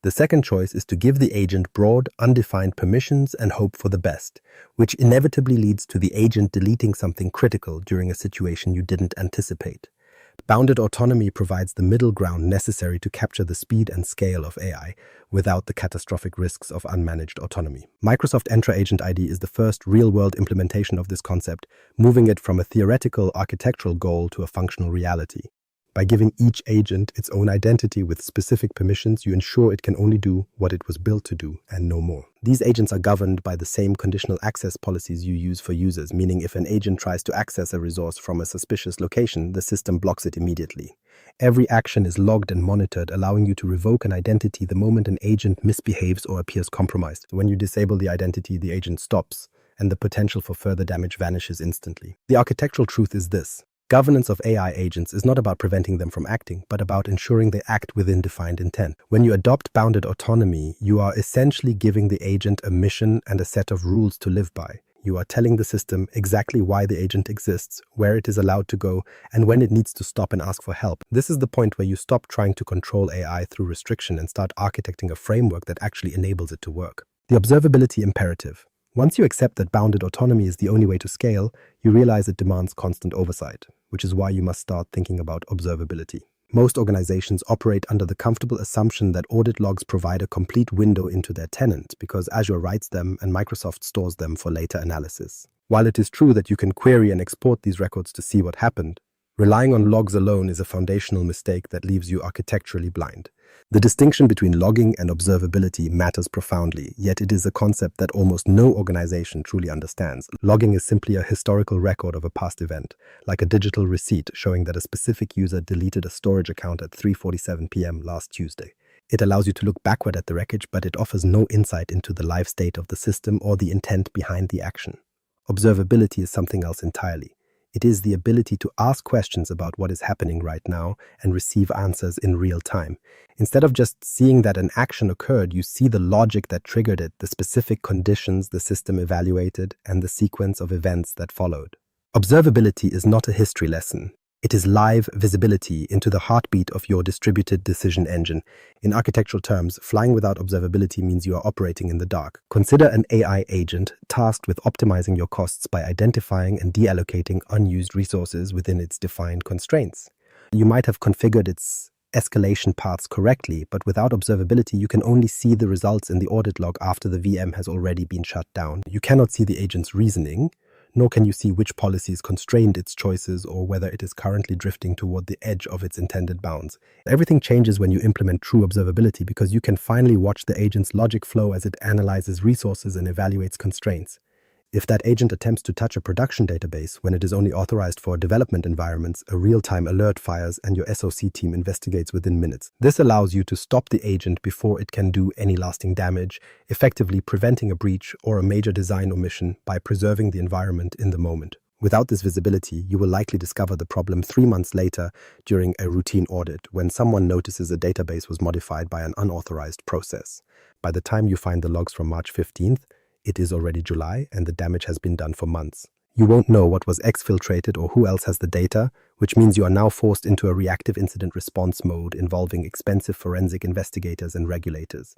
The second choice is to give the agent broad, undefined permissions and hope for the best, which inevitably leads to the agent deleting something critical during a situation you didn't anticipate. Bounded autonomy provides the middle ground necessary to capture the speed and scale of AI without the catastrophic risks of unmanaged autonomy. Microsoft Entra Agent ID is the first real-world implementation of this concept, moving it from a theoretical architectural goal to a functional reality. By giving each agent its own identity with specific permissions, you ensure it can only do what it was built to do and no more. These agents are governed by the same conditional access policies you use for users, meaning if an agent tries to access a resource from a suspicious location, the system blocks it immediately. Every action is logged and monitored, allowing you to revoke an identity the moment an agent misbehaves or appears compromised. When you disable the identity, the agent stops, and the potential for further damage vanishes instantly. The architectural truth is this: governance of AI agents is not about preventing them from acting, but about ensuring they act within defined intent. When you adopt bounded autonomy, you are essentially giving the agent a mission and a set of rules to live by. You are telling the system exactly why the agent exists, where it is allowed to go, and when it needs to stop and ask for help. This is the point where you stop trying to control AI through restriction and start architecting a framework that actually enables it to work. The observability imperative. Once you accept that bounded autonomy is the only way to scale, you realize it demands constant oversight, which is why you must start thinking about observability. Most organizations operate under the comfortable assumption that audit logs provide a complete window into their tenant because Azure writes them and Microsoft stores them for later analysis. While it is true that you can query and export these records to see what happened, relying on logs alone is a foundational mistake that leaves you architecturally blind. The distinction between logging and observability matters profoundly, yet it is a concept that almost no organization truly understands. Logging is simply a historical record of a past event, like a digital receipt showing that a specific user deleted a storage account at 3:47 p.m. last Tuesday. It allows you to look backward at the wreckage, but it offers no insight into the live state of the system or the intent behind the action. Observability is something else entirely. It is the ability to ask questions about what is happening right now and receive answers in real time. Instead of just seeing that an action occurred, you see the logic that triggered it, the specific conditions the system evaluated, and the sequence of events that followed. Observability is not a history lesson. It is live visibility into the heartbeat of your distributed decision engine. In architectural terms, flying without observability means you are operating in the dark. Consider an AI agent tasked with optimizing your costs by identifying and deallocating unused resources within its defined constraints. You might have configured its escalation paths correctly, but without observability, you can only see the results in the audit log after the VM has already been shut down. You cannot see the agent's reasoning, nor can you see which policies constrained its choices or whether it is currently drifting toward the edge of its intended bounds. Everything changes when you implement true observability because you can finally watch the agent's logic flow as it analyzes resources and evaluates constraints. If that agent attempts to touch a production database when it is only authorized for development environments, a real-time alert fires and your SOC team investigates within minutes. This allows you to stop the agent before it can do any lasting damage, effectively preventing a breach or a major design omission by preserving the environment in the moment. Without this visibility, you will likely discover the problem 3 months later during a routine audit when someone notices a database was modified by an unauthorized process. By the time you find the logs from March 15th, it is already July and the damage has been done for months. You won't know what was exfiltrated or who else has the data, which means you are now forced into a reactive incident response mode involving expensive forensic investigators and regulators.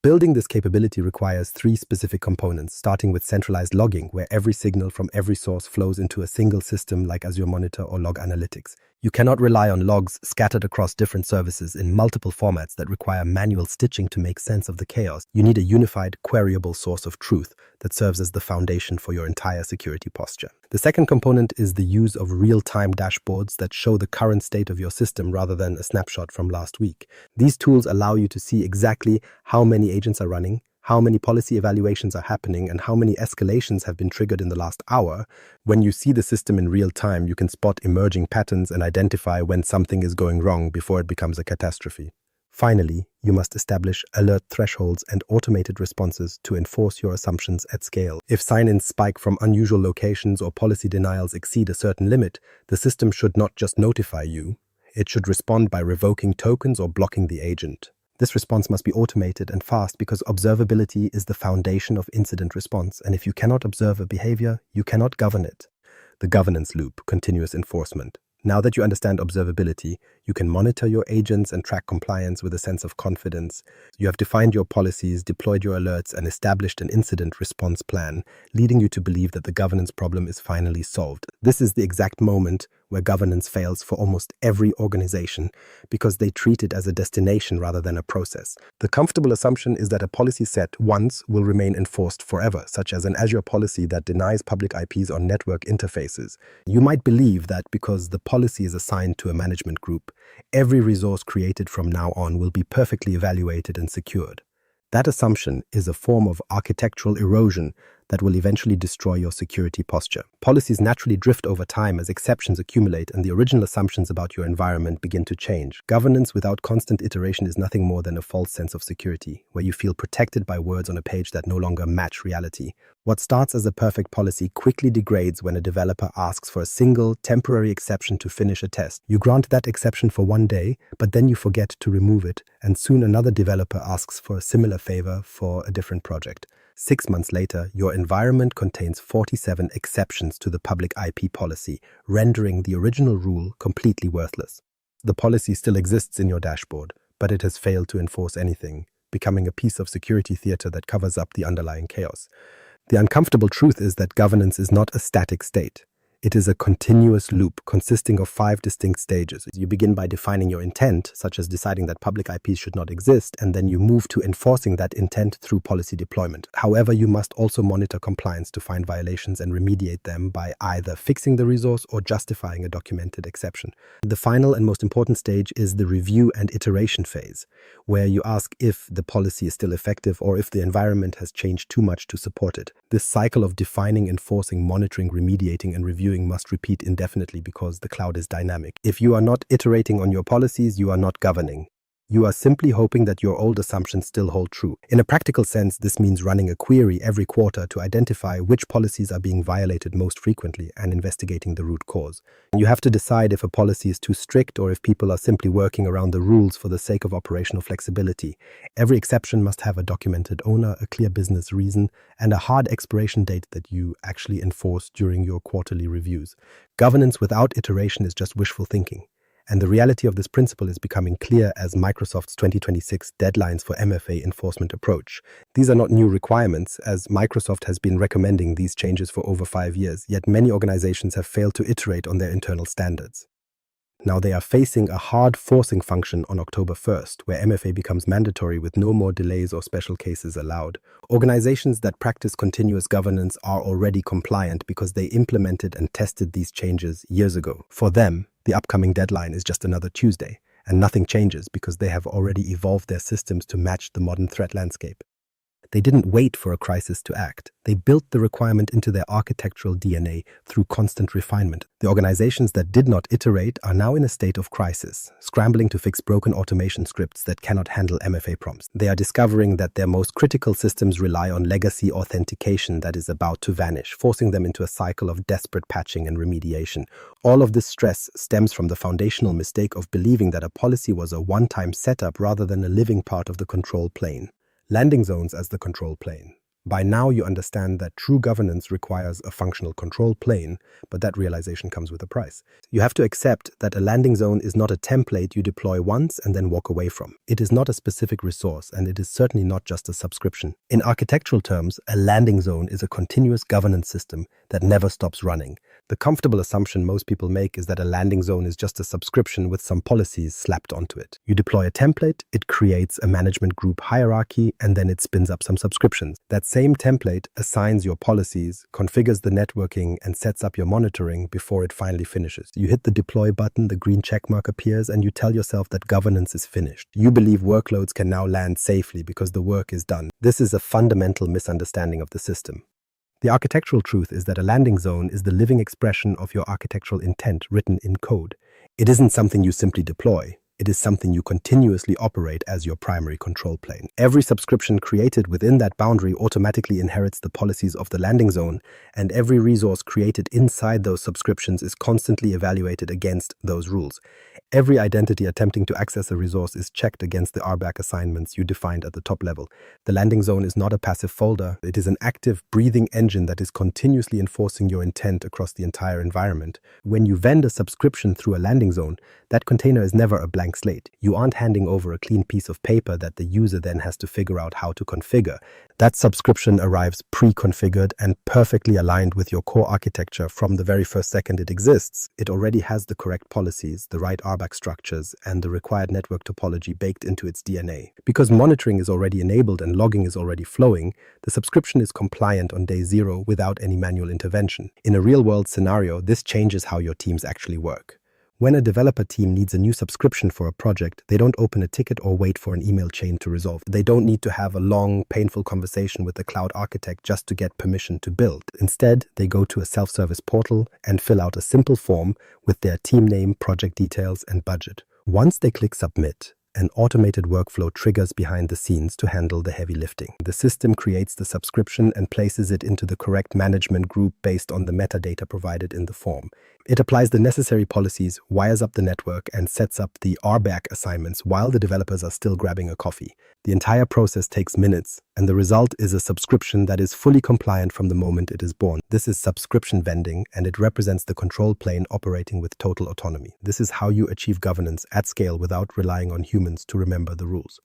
Building this capability requires 3 specific components, starting with centralized logging, where every signal from every source flows into a single system like Azure Monitor or Log Analytics. You cannot rely on logs scattered across different services in multiple formats that require manual stitching to make sense of the chaos. You need a unified, queryable source of truth that serves as the foundation for your entire security posture. The second component is the use of real-time dashboards that show the current state of your system rather than a snapshot from last week. These tools allow you to see exactly how many agents are running, how many policy evaluations are happening, and how many escalations have been triggered in the last hour. When you see the system in real time, you can spot emerging patterns and identify when something is going wrong before it becomes a catastrophe. Finally, you must establish alert thresholds and automated responses to enforce your assumptions at scale. If sign-ins spike from unusual locations or policy denials exceed a certain limit, the system should not just notify you. It should respond by revoking tokens or blocking the agent. This response must be automated and fast because observability is the foundation of incident response, and if you cannot observe a behavior, you cannot govern it. The governance loop, continuous enforcement. Now that you understand observability, you can monitor your agents and track compliance with a sense of confidence. You have defined your policies, deployed your alerts, and established an incident response plan, leading you to believe that the governance problem is finally solved. This is the exact moment where governance fails for almost every organization because they treat it as a destination rather than a process. The comfortable assumption is that a policy set once will remain enforced forever, such as an Azure policy that denies public IPs on network interfaces. You might believe that because the policy is assigned to a management group, every resource created from now on will be perfectly evaluated and secured. That assumption is a form of architectural erosion that will eventually destroy your security posture. Policies naturally drift over time as exceptions accumulate and the original assumptions about your environment begin to change. Governance without constant iteration is nothing more than a false sense of security, where you feel protected by words on a page that no longer match reality. What starts as a perfect policy quickly degrades when a developer asks for a single, temporary exception to finish a test. You grant that exception for one day, but then you forget to remove it, and soon another developer asks for a similar favor for a different project. 6 months later, your environment contains 47 exceptions to the public IP policy, rendering the original rule completely worthless. The policy still exists in your dashboard, but it has failed to enforce anything, becoming a piece of security theater that covers up the underlying chaos. The uncomfortable truth is that governance is not a static state. It is a continuous loop consisting of 5 distinct stages. You begin by defining your intent, such as deciding that public IPs should not exist, and then you move to enforcing that intent through policy deployment. However, you must also monitor compliance to find violations and remediate them by either fixing the resource or justifying a documented exception. The final and most important stage is the review and iteration phase, where you ask if the policy is still effective or if the environment has changed too much to support it. This cycle of defining, enforcing, monitoring, remediating, and reviewing must repeat indefinitely because the cloud is dynamic. If you are not iterating on your policies, you are not governing. You are simply hoping that your old assumptions still hold true. In a practical sense, this means running a query every quarter to identify which policies are being violated most frequently and investigating the root cause. You have to decide if a policy is too strict or if people are simply working around the rules for the sake of operational flexibility. Every exception must have a documented owner, a clear business reason, and a hard expiration date that you actually enforce during your quarterly reviews. Governance without iteration is just wishful thinking. And the reality of this principle is becoming clear as Microsoft's 2026 deadlines for MFA enforcement approach. These are not new requirements, as Microsoft has been recommending these changes for over 5 years, yet many organizations have failed to iterate on their internal standards. Now they are facing a hard forcing function on October 1st, where MFA becomes mandatory with no more delays or special cases allowed. Organizations that practice continuous governance are already compliant because they implemented and tested these changes years ago. For them, the upcoming deadline is just another Tuesday, and nothing changes because they have already evolved their systems to match the modern threat landscape. They didn't wait for a crisis to act. They built the requirement into their architectural DNA through constant refinement. The organizations that did not iterate are now in a state of crisis, scrambling to fix broken automation scripts that cannot handle MFA prompts. They are discovering that their most critical systems rely on legacy authentication that is about to vanish, forcing them into a cycle of desperate patching and remediation. All of this stress stems from the foundational mistake of believing that a policy was a one-time setup rather than a living part of the control plane. Landing zones as the control plane. By now you understand that true governance requires a functional control plane, but that realization comes with a price. You have to accept that a landing zone is not a template you deploy once and then walk away from. It is not a specific resource, and it is certainly not just a subscription. In architectural terms, a landing zone is a continuous governance system that never stops running. The comfortable assumption most people make is that a landing zone is just a subscription with some policies slapped onto it. You deploy a template, it creates a management group hierarchy, and then it spins up some subscriptions. That same template assigns your policies, configures the networking, and sets up your monitoring before it finally finishes. You hit the deploy button, the green checkmark appears, and you tell yourself that governance is finished. You believe workloads can now land safely because the work is done. This is a fundamental misunderstanding of the system. The architectural truth is that a landing zone is the living expression of your architectural intent written in code. It isn't something you simply deploy. It is something you continuously operate as your primary control plane. Every subscription created within that boundary automatically inherits the policies of the landing zone, and every resource created inside those subscriptions is constantly evaluated against those rules. Every identity attempting to access a resource is checked against the RBAC assignments you defined at the top level. The landing zone is not a passive folder. It is an active, breathing engine that is continuously enforcing your intent across the entire environment. When you vend a subscription through a landing zone, that container is never a blank slate. You aren't handing over a clean piece of paper that the user then has to figure out how to configure. That subscription arrives pre-configured and perfectly aligned with your core architecture from the very first second it exists. It already has the correct policies, the right RBAC structures, and the required network topology baked into its DNA. Because monitoring is already enabled and logging is already flowing, the subscription is compliant on day zero without any manual intervention. In a real-world scenario, this changes how your teams actually work. When a developer team needs a new subscription for a project, they don't open a ticket or wait for an email chain to resolve. They don't need to have a long, painful conversation with the cloud architect just to get permission to build. Instead, they go to a self-service portal and fill out a simple form with their team name, project details, and budget. Once they click submit, an automated workflow triggers behind the scenes to handle the heavy lifting. The system creates the subscription and places it into the correct management group based on the metadata provided in the form. It applies the necessary policies, wires up the network, and sets up the RBAC assignments while the developers are still grabbing a coffee. The entire process takes minutes, and the result is a subscription that is fully compliant from the moment it is born. This is subscription vending, and it represents the control plane operating with total autonomy. This is how you achieve governance at scale without relying on humans to remember the rules.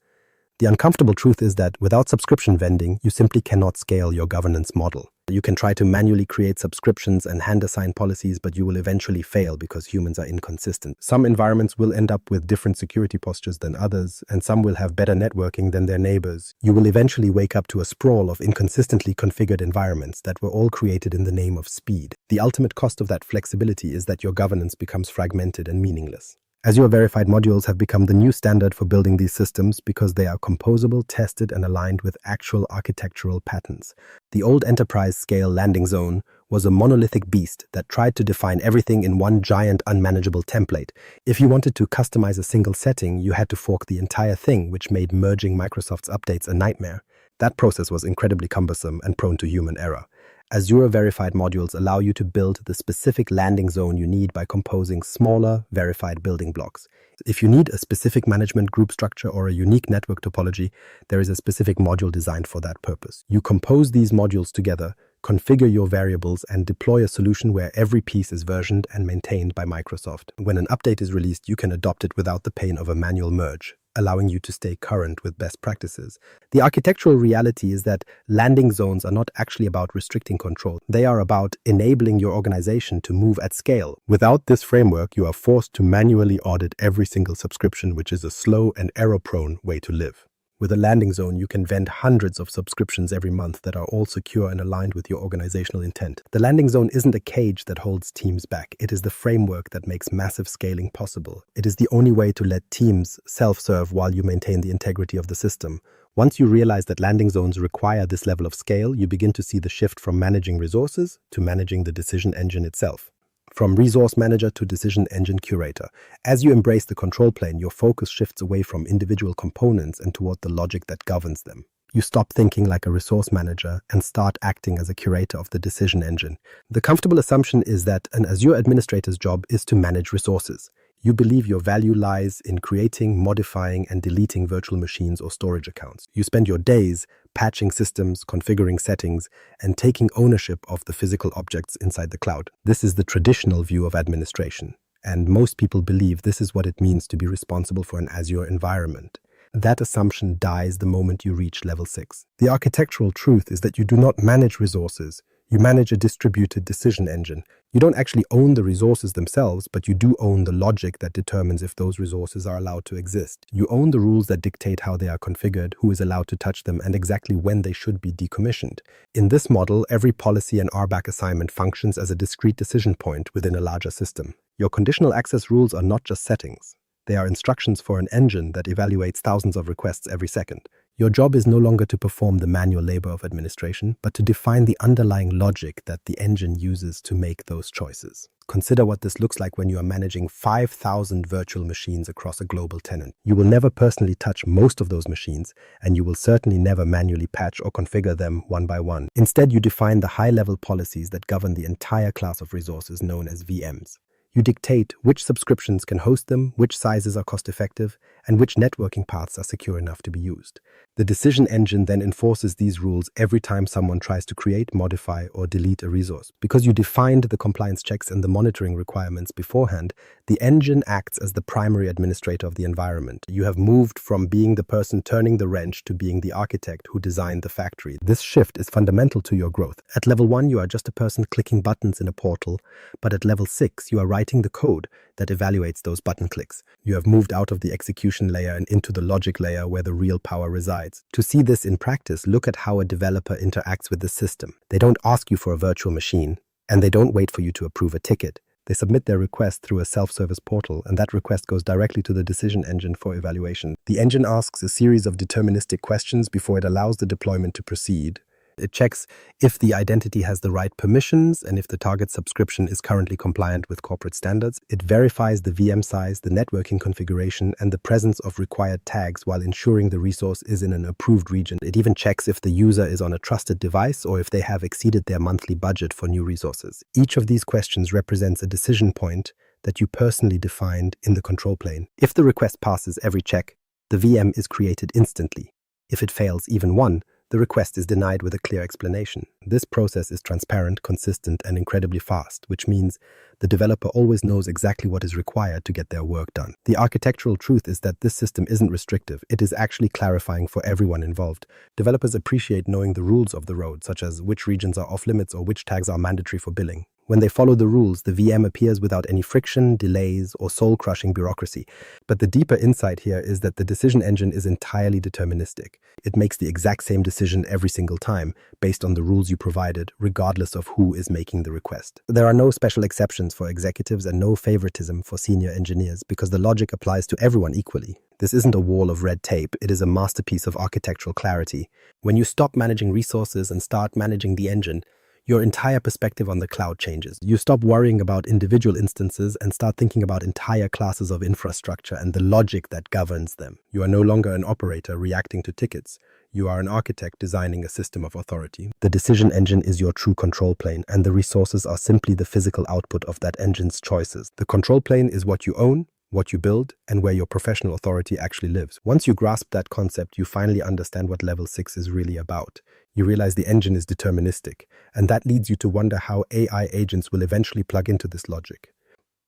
The uncomfortable truth is that without subscription vending, you simply cannot scale your governance model. You can try to manually create subscriptions and hand-assign policies, but you will eventually fail because humans are inconsistent. Some environments will end up with different security postures than others, and some will have better networking than their neighbors. You will eventually wake up to a sprawl of inconsistently configured environments that were all created in the name of speed. The ultimate cost of that flexibility is that your governance becomes fragmented and meaningless. Azure Verified modules have become the new standard for building these systems because they are composable, tested, and aligned with actual architectural patterns. The old enterprise-scale landing zone was a monolithic beast that tried to define everything in one giant, unmanageable template. If you wanted to customize a single setting, you had to fork the entire thing, which made merging Microsoft's updates a nightmare. That process was incredibly cumbersome and prone to human error. Azure Verified modules allow you to build the specific landing zone you need by composing smaller, verified building blocks. If you need a specific management group structure or a unique network topology, there is a specific module designed for that purpose. You compose these modules together, configure your variables, and deploy a solution where every piece is versioned and maintained by Microsoft. When an update is released, you can adopt it without the pain of a manual merge, allowing you to stay current with best practices. The architectural reality is that landing zones are not actually about restricting control. They are about enabling your organization to move at scale. Without this framework, you are forced to manually audit every single subscription, which is a slow and error-prone way to live. With a landing zone, you can vend hundreds of subscriptions every month that are all secure and aligned with your organizational intent. The landing zone isn't a cage that holds teams back. It is the framework that makes massive scaling possible. It is the only way to let teams self-serve while you maintain the integrity of the system. Once you realize that landing zones require this level of scale, you begin to see the shift from managing resources to managing the decision engine itself. From resource manager to decision engine curator. As you embrace the control plane, your focus shifts away from individual components and toward the logic that governs them. You stop thinking like a resource manager and start acting as a curator of the decision engine. The comfortable assumption is that an Azure administrator's job is to manage resources. You believe your value lies in creating, modifying, and deleting virtual machines or storage accounts. You spend your days patching systems, configuring settings, and taking ownership of the physical objects inside the cloud. This is the traditional view of administration, and most people believe this is what it means to be responsible for an Azure environment. That assumption dies the moment you reach level 6. The architectural truth is that you do not manage resources. You manage a distributed decision engine. You don't actually own the resources themselves, but you do own the logic that determines if those resources are allowed to exist. You own the rules that dictate how they are configured, who is allowed to touch them, and exactly when they should be decommissioned. In this model, every policy and RBAC assignment functions as a discrete decision point within a larger system. Your conditional access rules are not just settings. They are instructions for an engine that evaluates thousands of requests every second. Your job is no longer to perform the manual labor of administration, but to define the underlying logic that the engine uses to make those choices. Consider what this looks like when you are managing 5,000 virtual machines across a global tenant. You will never personally touch most of those machines, and you will certainly never manually patch or configure them one by one. Instead, you define the high-level policies that govern the entire class of resources known as VMs. You dictate which subscriptions can host them, which sizes are cost-effective, and which networking paths are secure enough to be used. The decision engine then enforces these rules every time someone tries to create, modify, or delete a resource. Because you defined the compliance checks and the monitoring requirements beforehand, the engine acts as the primary administrator of the environment. You have moved from being the person turning the wrench to being the architect who designed the factory. This shift is fundamental to your growth. At level 1, you are just a person clicking buttons in a portal, but at level 6, you are writing the code that evaluates those button clicks. You have moved out of the execution layer and into the logic layer where the real power resides. To see this in practice, look at how a developer interacts with the system. They don't ask you for a virtual machine, and they don't wait for you to approve a ticket. They submit their request through a self-service portal, and that request goes directly to the decision engine for evaluation. The engine asks a series of deterministic questions before it allows the deployment to proceed. It checks if the identity has the right permissions and if the target subscription is currently compliant with corporate standards. It verifies the VM size, the networking configuration, and the presence of required tags while ensuring the resource is in an approved region. It even checks if the user is on a trusted device or if they have exceeded their monthly budget for new resources. Each of these questions represents a decision point that you personally defined in the control plane. If the request passes every check, the VM is created instantly. If it fails even one, the request is denied with a clear explanation. This process is transparent, consistent, and incredibly fast, which means the developer always knows exactly what is required to get their work done. The architectural truth is that this system isn't restrictive. It is actually clarifying for everyone involved. Developers appreciate knowing the rules of the road, such as which regions are off-limits or which tags are mandatory for billing. When they follow the rules, the VM appears without any friction, delays, or soul-crushing bureaucracy. But the deeper insight here is that the decision engine is entirely deterministic. It makes the exact same decision every single time, based on the rules you provided, regardless of who is making the request. There are no special exceptions for executives and no favoritism for senior engineers, because the logic applies to everyone equally. This isn't a wall of red tape, it is a masterpiece of architectural clarity. When you stop managing resources and start managing the engine, your entire perspective on the cloud changes. You stop worrying about individual instances and start thinking about entire classes of infrastructure and the logic that governs them. You are no longer an operator reacting to tickets. You are an architect designing a system of authority. The decision engine is your true control plane, and the resources are simply the physical output of that engine's choices. The control plane is what you own, what you build, and where your professional authority actually lives. Once you grasp that concept, you finally understand what Level 6 is really about. You realize the engine is deterministic, and that leads you to wonder how AI agents will eventually plug into this logic.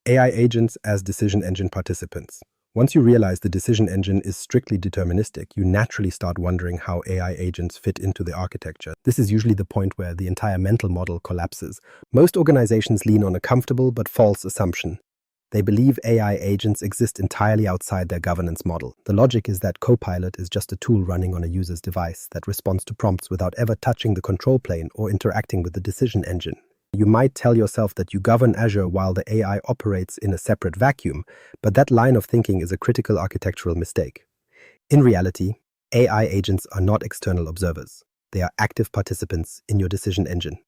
AI agents as decision engine participants. Once you realize the decision engine is strictly deterministic, you naturally start wondering how AI agents fit into the architecture. This is usually the point where the entire mental model collapses. Most organizations lean on a comfortable but false assumption. They believe AI agents exist entirely outside their governance model. The logic is that Copilot is just a tool running on a user's device that responds to prompts without ever touching the control plane or interacting with the decision engine. You might tell yourself that you govern Azure while the AI operates in a separate vacuum, but that line of thinking is a critical architectural mistake. In reality, AI agents are not external observers. They are active participants in your decision engine.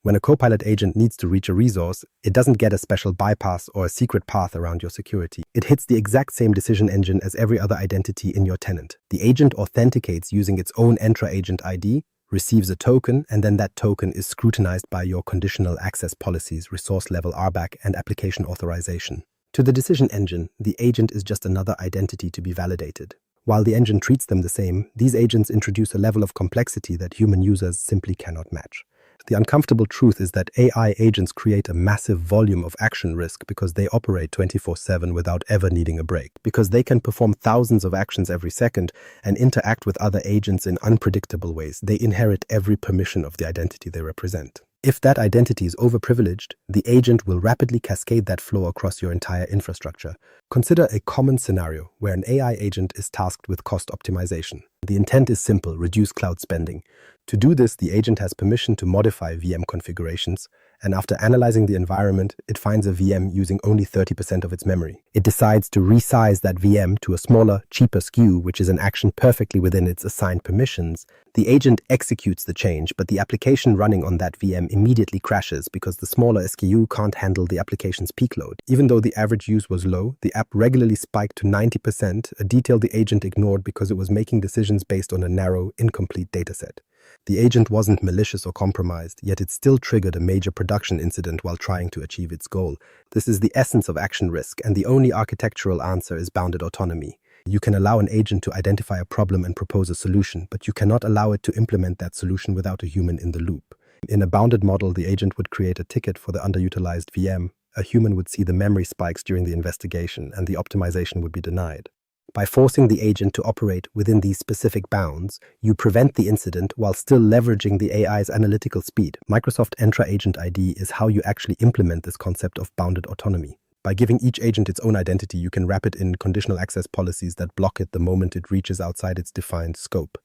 When a Copilot agent needs to reach a resource, it doesn't get a special bypass or a secret path around your security. It hits the exact same decision engine as every other identity in your tenant. The agent authenticates using its own Entra ID, receives a token, and then that token is scrutinized by your conditional access policies, resource level RBAC, and application authorization. To the decision engine, the agent is just another identity to be validated. While the engine treats them the same, these agents introduce a level of complexity that human users simply cannot match. The uncomfortable truth is that AI agents create a massive volume of action risk because they operate 24/7 without ever needing a break. Because they can perform thousands of actions every second and interact with other agents in unpredictable ways, they inherit every permission of the identity they represent. If that identity is overprivileged, the agent will rapidly cascade that flow across your entire infrastructure. Consider a common scenario where an AI agent is tasked with cost optimization. The intent is simple: reduce cloud spending. To do this, the agent has permission to modify VM configurations, and after analyzing the environment, it finds a VM using only 30% of its memory. It decides to resize that VM to a smaller, cheaper SKU, which is an action perfectly within its assigned permissions. The agent executes the change, but the application running on that VM immediately crashes because the smaller SKU can't handle the application's peak load. Even though the average use was low, the app regularly spiked to 90%, a detail the agent ignored because it was making decisions based on a narrow, incomplete dataset. The agent wasn't malicious or compromised, yet it still triggered a major production incident while trying to achieve its goal. This is the essence of action risk, and the only architectural answer is bounded autonomy. You can allow an agent to identify a problem and propose a solution, but you cannot allow it to implement that solution without a human in the loop. In a bounded model, the agent would create a ticket for the underutilized VM. A human would see the memory spikes during the investigation, and the optimization would be denied. By forcing the agent to operate within these specific bounds, you prevent the incident while still leveraging the AI's analytical speed. Microsoft Entra ID is how you actually implement this concept of bounded autonomy. By giving each agent its own identity, you can wrap it in conditional access policies that block it the moment it reaches outside its defined scope.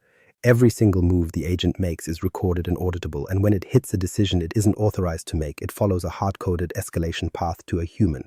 Every single move the agent makes is recorded and auditable, and when it hits a decision it isn't authorized to make, it follows a hard-coded escalation path to a human.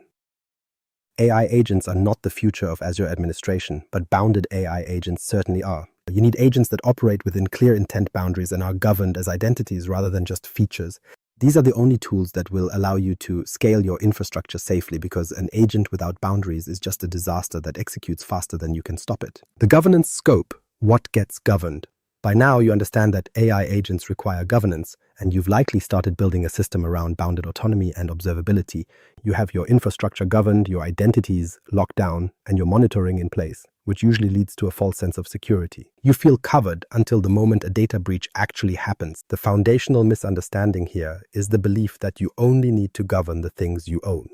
AI agents are not the future of Azure administration, but bounded AI agents certainly are. You need agents that operate within clear intent boundaries and are governed as identities rather than just features. These are the only tools that will allow you to scale your infrastructure safely, because an agent without boundaries is just a disaster that executes faster than you can stop it. The governance scope: what gets governed? By now, you understand that AI agents require governance, and you've likely started building a system around bounded autonomy and observability. You have your infrastructure governed, your identities locked down, and your monitoring in place, which usually leads to a false sense of security. You feel covered until the moment a data breach actually happens. The foundational misunderstanding here is the belief that you only need to govern the things you own.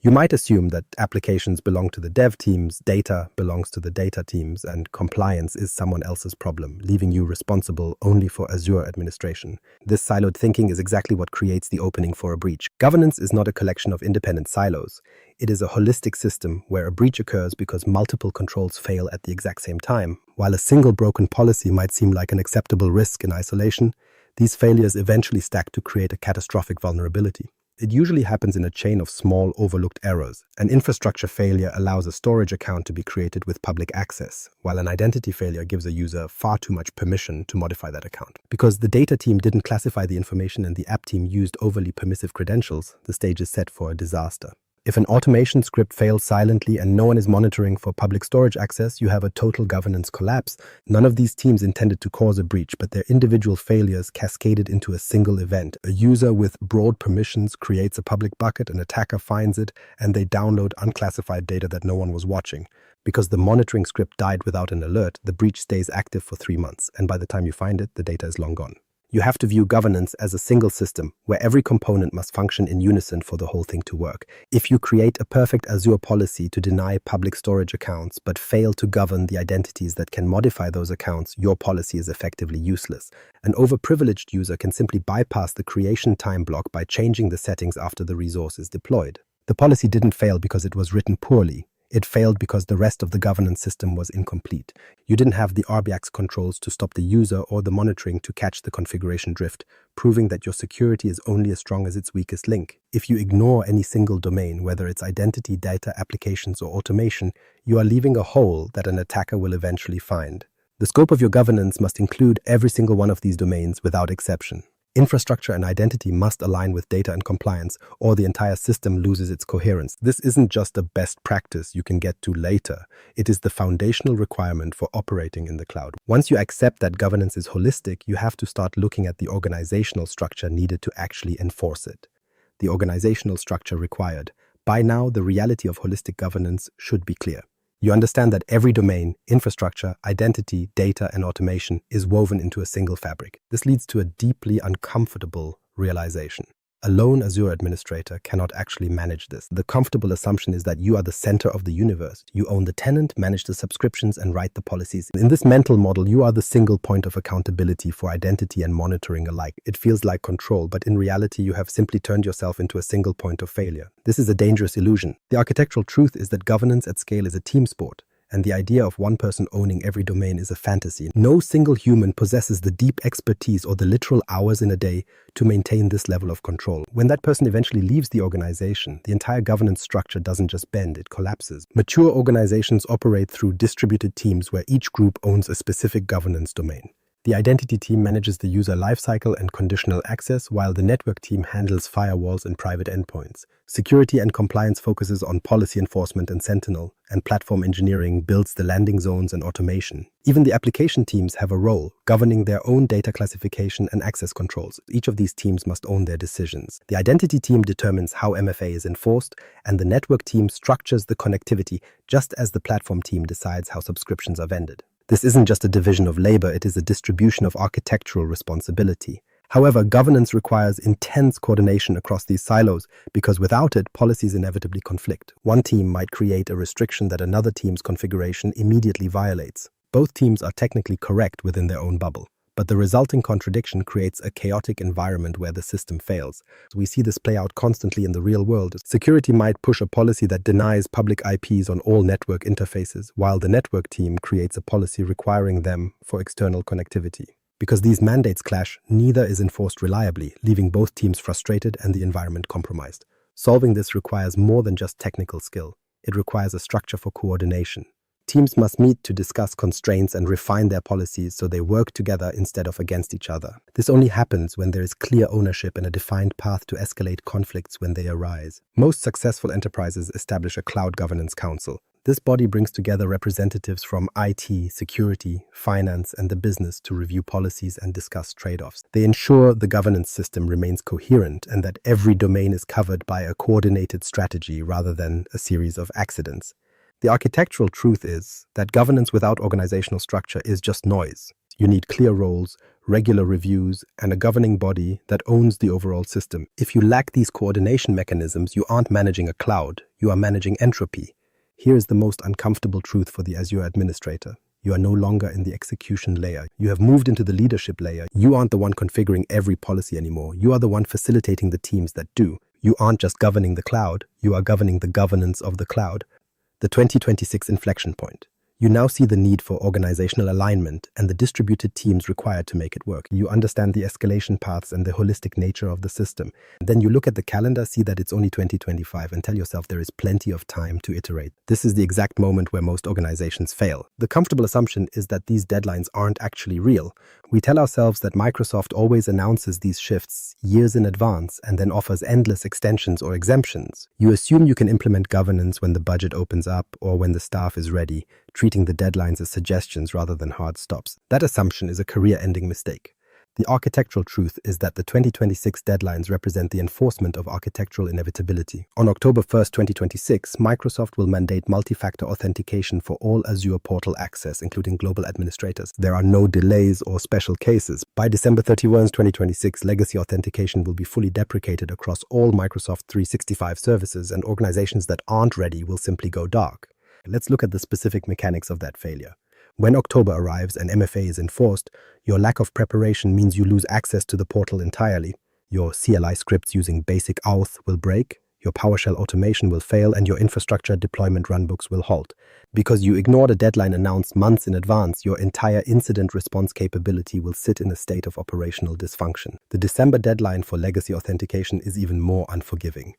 You might assume that applications belong to the dev teams, data belongs to the data teams, and compliance is someone else's problem, leaving you responsible only for Azure administration. This siloed thinking is exactly what creates the opening for a breach. Governance is not a collection of independent silos. It is a holistic system where a breach occurs because multiple controls fail at the exact same time. While a single broken policy might seem like an acceptable risk in isolation, these failures eventually stack to create a catastrophic vulnerability. It usually happens in a chain of small, overlooked errors. An infrastructure failure allows a storage account to be created with public access, while an identity failure gives a user far too much permission to modify that account. Because the data team didn't classify the information and the app team used overly permissive credentials, the stage is set for a disaster. If an automation script fails silently and no one is monitoring for public storage access, you have a total governance collapse. None of these teams intended to cause a breach, but their individual failures cascaded into a single event. A user with broad permissions creates a public bucket, an attacker finds it, and they download unclassified data that no one was watching. Because the monitoring script died without an alert, the breach stays active for 3 months, and by the time you find it, the data is long gone. You have to view governance as a single system where every component must function in unison for the whole thing to work. If you create a perfect Azure policy to deny public storage accounts but fail to govern the identities that can modify those accounts, your policy is effectively useless. An overprivileged user can simply bypass the creation time block by changing the settings after the resource is deployed. The policy didn't fail because it was written poorly. It failed because the rest of the governance system was incomplete. You didn't have the RBAC controls to stop the user or the monitoring to catch the configuration drift, proving that your security is only as strong as its weakest link. If you ignore any single domain, whether it's identity, data, applications, or automation, you are leaving a hole that an attacker will eventually find. The scope of your governance must include every single one of these domains without exception. Infrastructure and identity must align with data and compliance, or the entire system loses its coherence. This isn't just a best practice you can get to later. It is the foundational requirement for operating in the cloud. Once you accept that governance is holistic, you have to start looking at the organizational structure needed to actually enforce it. The organizational structure required. By now, the reality of holistic governance should be clear. You understand that every domain, infrastructure, identity, data, and automation is woven into a single fabric. This leads to a deeply uncomfortable realization. A lone Azure administrator cannot actually manage this. The comfortable assumption is that you are the center of the universe. You own the tenant, manage the subscriptions, and write the policies. In this mental model, you are the single point of accountability for identity and monitoring alike. It feels like control, but in reality, you have simply turned yourself into a single point of failure. This is a dangerous illusion. The architectural truth is that governance at scale is a team sport, and the idea of one person owning every domain is a fantasy. No single human possesses the deep expertise or the literal hours in a day to maintain this level of control. When that person eventually leaves the organization, the entire governance structure doesn't just bend, it collapses. Mature organizations operate through distributed teams where each group owns a specific governance domain. The identity team manages the user lifecycle and conditional access, while the network team handles firewalls and private endpoints. Security and compliance focuses on policy enforcement and Sentinel, and platform engineering builds the landing zones and automation. Even the application teams have a role, governing their own data classification and access controls. Each of these teams must own their decisions. The identity team determines how MFA is enforced, and the network team structures the connectivity, just as the platform team decides how subscriptions are vended. This isn't just a division of labor, it is a distribution of architectural responsibility. However, governance requires intense coordination across these silos because without it, policies inevitably conflict. One team might create a restriction that another team's configuration immediately violates. Both teams are technically correct within their own bubble, but the resulting contradiction creates a chaotic environment where the system fails. We see this play out constantly in the real world. Security might push a policy that denies public IPs on all network interfaces, while the network team creates a policy requiring them for external connectivity. Because these mandates clash, neither is enforced reliably, leaving both teams frustrated and the environment compromised. Solving this requires more than just technical skill. It requires a structure for coordination. Teams must meet to discuss constraints and refine their policies so they work together instead of against each other. This only happens when there is clear ownership and a defined path to escalate conflicts when they arise. Most successful enterprises establish a cloud governance council. This body brings together representatives from IT, security, finance, and the business to review policies and discuss trade-offs. They ensure the governance system remains coherent and that every domain is covered by a coordinated strategy rather than a series of accidents. The architectural truth is that governance without organizational structure is just noise. You need clear roles, regular reviews, and a governing body that owns the overall system. If you lack these coordination mechanisms, you aren't managing a cloud, you are managing entropy. Here is the most uncomfortable truth for the Azure administrator. You are no longer in the execution layer. You have moved into the leadership layer. You aren't the one configuring every policy anymore. You are the one facilitating the teams that do. You aren't just governing the cloud, you are governing the governance of the cloud. The 2026 inflection point. You now see the need for organizational alignment and the distributed teams required to make it work. You understand the escalation paths and the holistic nature of the system. Then you look at the calendar, see that it's only 2025, and tell yourself there is plenty of time to iterate. This is the exact moment where most organizations fail. The comfortable assumption is that these deadlines aren't actually real. We tell ourselves that Microsoft always announces these shifts years in advance and then offers endless extensions or exemptions. You assume you can implement governance when the budget opens up or when the staff is ready, treating the deadlines as suggestions rather than hard stops. That assumption is a career-ending mistake. The architectural truth is that the 2026 deadlines represent the enforcement of architectural inevitability. On October 1st, 2026, Microsoft will mandate multi-factor authentication for all Azure Portal access, including global administrators. There are no delays or special cases. By December 31, 2026, legacy authentication will be fully deprecated across all Microsoft 365 services, and organizations that aren't ready will simply go dark. Let's look at the specific mechanics of that failure. When October arrives and MFA is enforced, your lack of preparation means you lose access to the portal entirely. Your CLI scripts using basic auth will break, your PowerShell automation will fail, and your infrastructure deployment runbooks will halt. Because you ignored a deadline announced months in advance, your entire incident response capability will sit in a state of operational dysfunction. The December deadline for legacy authentication is even more unforgiving.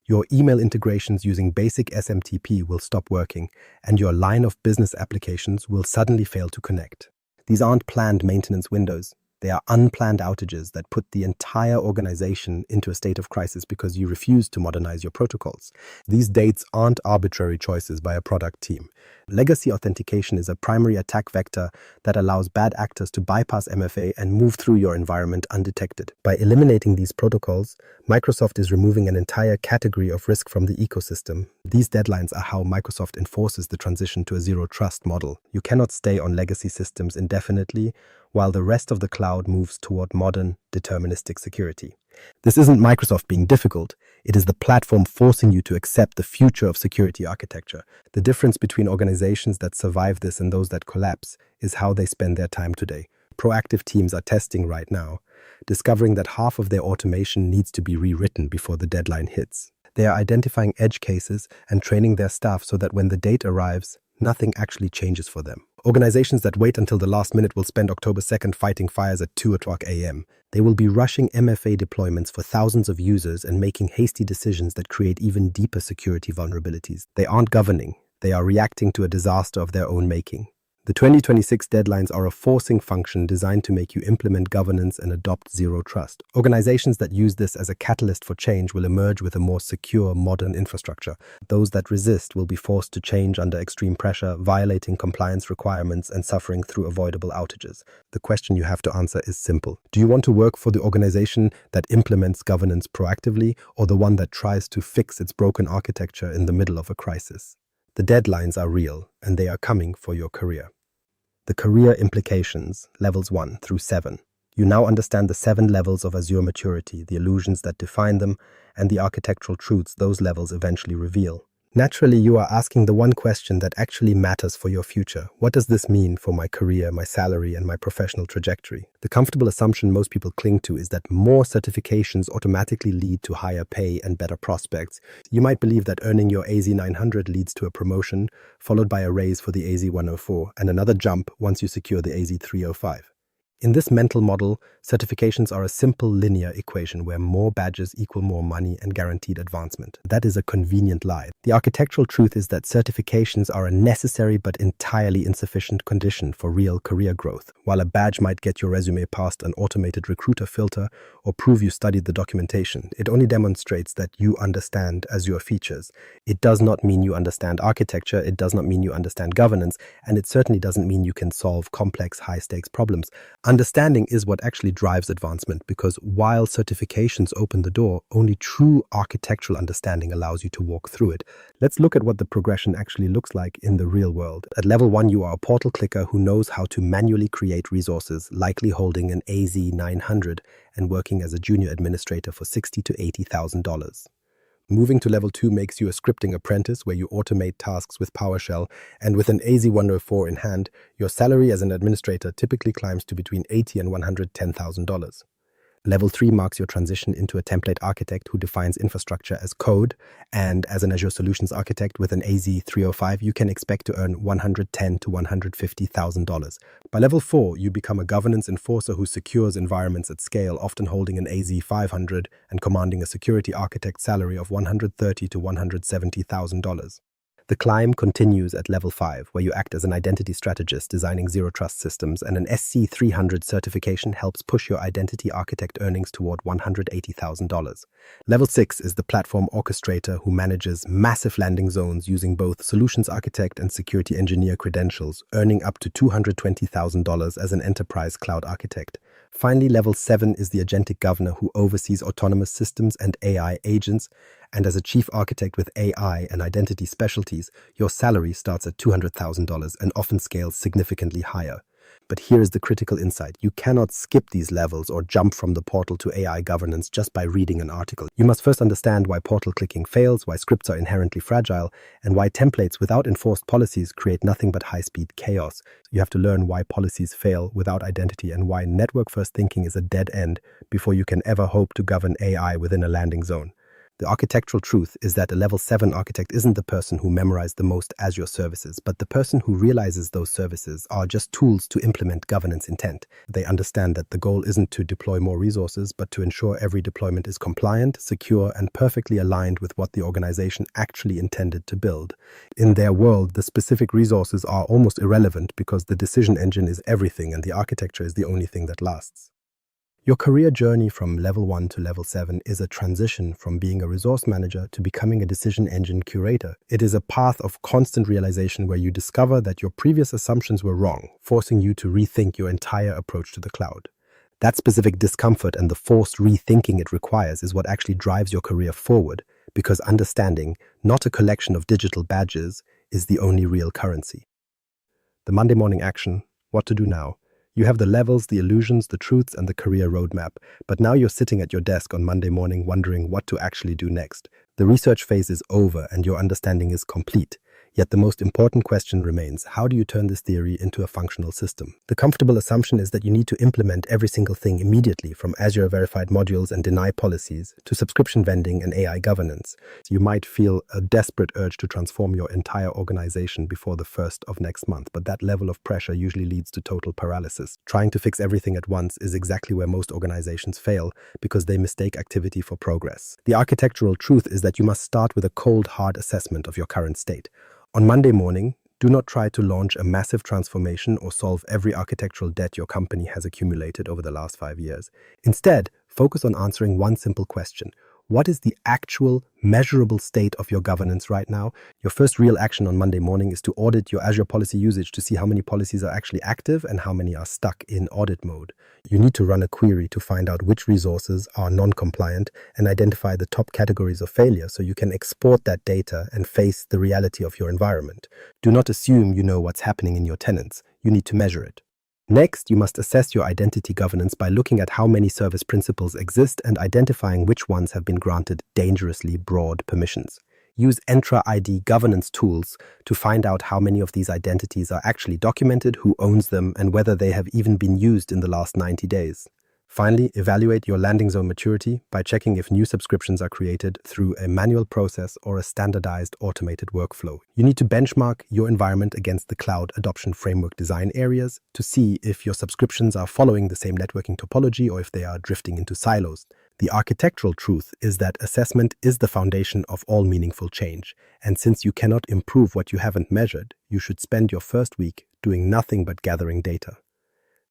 Your email integrations using basic SMTP will stop working, and your line of business applications will suddenly fail to connect. These aren't planned maintenance windows. They are unplanned outages that put the entire organization into a state of crisis because you refuse to modernize your protocols. These dates aren't arbitrary choices by a product team. Legacy authentication is a primary attack vector that allows bad actors to bypass MFA and move through your environment undetected. By eliminating these protocols, Microsoft is removing an entire category of risk from the ecosystem. These deadlines are how Microsoft enforces the transition to a zero-trust model. You cannot stay on legacy systems indefinitely while the rest of the cloud moves toward modern, deterministic security. This isn't Microsoft being difficult, it is the platform forcing you to accept the future of security architecture. The difference between organizations that survive this and those that collapse is how they spend their time today. Proactive teams are testing right now, discovering that half of their automation needs to be rewritten before the deadline hits. They are identifying edge cases and training their staff so that when the date arrives, nothing actually changes for them. Organizations that wait until the last minute will spend October 2nd fighting fires at 2 o'clock a.m. They will be rushing MFA deployments for thousands of users and making hasty decisions that create even deeper security vulnerabilities. They aren't governing, they are reacting to a disaster of their own making. The 2026 deadlines are a forcing function designed to make you implement governance and adopt zero trust. Organizations that use this as a catalyst for change will emerge with a more secure, modern infrastructure. Those that resist will be forced to change under extreme pressure, violating compliance requirements and suffering through avoidable outages. The question you have to answer is simple. Do you want to work for the organization that implements governance proactively, or the one that tries to fix its broken architecture in the middle of a crisis? The deadlines are real, and they are coming for your career. The career implications, levels 1 through 7. You now understand the 7 levels of Azure maturity, the illusions that define them, and the architectural truths those levels eventually reveal. Naturally, you are asking the one question that actually matters for your future. What does this mean for my career, my salary, and my professional trajectory? The comfortable assumption most people cling to is that more certifications automatically lead to higher pay and better prospects. You might believe that earning your AZ 900 leads to a promotion, followed by a raise for the AZ 104, and another jump once you secure the AZ 305. In this mental model, certifications are a simple linear equation where more badges equal more money and guaranteed advancement. That is a convenient lie. The architectural truth is that certifications are a necessary but entirely insufficient condition for real career growth. While a badge might get your resume past an automated recruiter filter or prove you studied the documentation, it only demonstrates that you understand Azure features. It does not mean you understand architecture, it does not mean you understand governance, and it certainly doesn't mean you can solve complex, high-stakes problems. Understanding is what actually drives advancement because while certifications open the door, only true architectural understanding allows you to walk through it. Let's look at what the progression actually looks like in the real world. At level 1, you are a portal clicker who knows how to manually create resources, likely holding an AZ900 and working as a junior administrator for $60,000 to $80,000. Moving to level 2 makes you a scripting apprentice where you automate tasks with PowerShell, and with an AZ104 in hand, your salary as an administrator typically climbs to between $80,000 and $110,000. Level 3 marks your transition into a template architect who defines infrastructure as code, and as an Azure Solutions architect with an AZ305, you can expect to earn $110,000 to $150,000. By level 4, you become a governance enforcer who secures environments at scale, often holding an AZ500 and commanding a security architect salary of $130,000 to $170,000. The climb continues at level 5, where you act as an identity strategist designing zero-trust systems, and an SC300 certification helps push your identity architect earnings toward $180,000. Level 6 is the platform orchestrator who manages massive landing zones using both solutions architect and security engineer credentials, earning up to $220,000 as an enterprise cloud architect. Finally, level 7 is the agentic governor who oversees autonomous systems and AI agents, and as a chief architect with AI and identity specialties, your salary starts at $200,000 and often scales significantly higher. But here is the critical insight. You cannot skip these levels or jump from the portal to AI governance just by reading an article. You must first understand why portal clicking fails, why scripts are inherently fragile, and why templates without enforced policies create nothing but high-speed chaos. You have to learn why policies fail without identity and why network-first thinking is a dead end before you can ever hope to govern AI within a landing zone. The architectural truth is that a level 7 architect isn't the person who memorized the most Azure services, but the person who realizes those services are just tools to implement governance intent. They understand that the goal isn't to deploy more resources, but to ensure every deployment is compliant, secure, and perfectly aligned with what the organization actually intended to build. In their world, the specific resources are almost irrelevant because the decision engine is everything and the architecture is the only thing that lasts. Your career journey from level 1 to level 7 is a transition from being a resource manager to becoming a decision engine curator. It is a path of constant realization where you discover that your previous assumptions were wrong, forcing you to rethink your entire approach to the cloud. That specific discomfort and the forced rethinking it requires is what actually drives your career forward, because understanding, not a collection of digital badges, is the only real currency. The Monday morning action, what to do now. You have the levels, the illusions, the truths, and the career roadmap, but now you're sitting at your desk on Monday morning wondering what to actually do next. The research phase is over and your understanding is complete. Yet the most important question remains, how do you turn this theory into a functional system? The comfortable assumption is that you need to implement every single thing immediately, from Azure verified modules and deny policies to subscription vending and AI governance. You might feel a desperate urge to transform your entire organization before the 1st of next month, but that level of pressure usually leads to total paralysis. Trying to fix everything at once is exactly where most organizations fail because they mistake activity for progress. The architectural truth is that you must start with a cold, hard assessment of your current state. On Monday morning, do not try to launch a massive transformation or solve every architectural debt your company has accumulated over the last 5 years. Instead, focus on answering one simple question. What is the actual, measurable state of your governance right now? Your first real action on Monday morning is to audit your Azure policy usage to see how many policies are actually active and how many are stuck in audit mode. You need to run a query to find out which resources are non-compliant and identify the top categories of failure so you can export that data and face the reality of your environment. Do not assume you know what's happening in your tenants. You need to measure it. Next, you must assess your identity governance by looking at how many service principals exist and identifying which ones have been granted dangerously broad permissions. Use Entra ID governance tools to find out how many of these identities are actually documented, who owns them, and whether they have even been used in the last 90 days. Finally, evaluate your landing zone maturity by checking if new subscriptions are created through a manual process or a standardized automated workflow. You need to benchmark your environment against the Cloud Adoption Framework design areas to see if your subscriptions are following the same networking topology or if they are drifting into silos. The architectural truth is that assessment is the foundation of all meaningful change, and since you cannot improve what you haven't measured, you should spend your first week doing nothing but gathering data.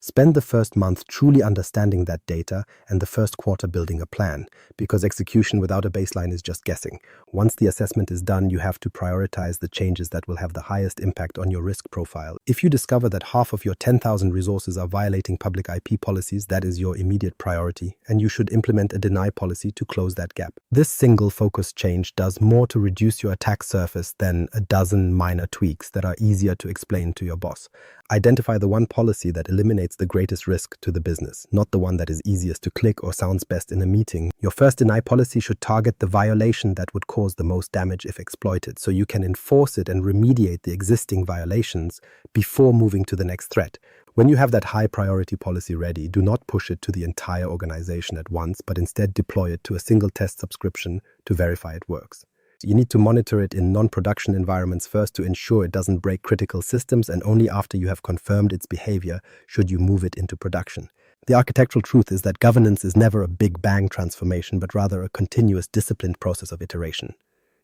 Spend the first month truly understanding that data and the first quarter building a plan, because execution without a baseline is just guessing. Once the assessment is done, you have to prioritize the changes that will have the highest impact on your risk profile. If you discover that half of your 10,000 resources are violating public IP policies, that is your immediate priority, and you should implement a deny policy to close that gap. This single focus change does more to reduce your attack surface than a dozen minor tweaks that are easier to explain to your boss. Identify the one policy that eliminates the greatest risk to the business, not the one that is easiest to click or sounds best in a meeting. Your first deny policy should target the violation that would cause the most damage if exploited, so you can enforce it and remediate the existing violations before moving to the next threat. When you have that high priority policy ready, do not push it to the entire organization at once, but instead deploy it to a single test subscription to verify it works. You need to monitor it in non-production environments first to ensure it doesn't break critical systems, and only after you have confirmed its behavior should you move it into production. The architectural truth is that governance is never a big bang transformation, but rather a continuous disciplined process of iteration.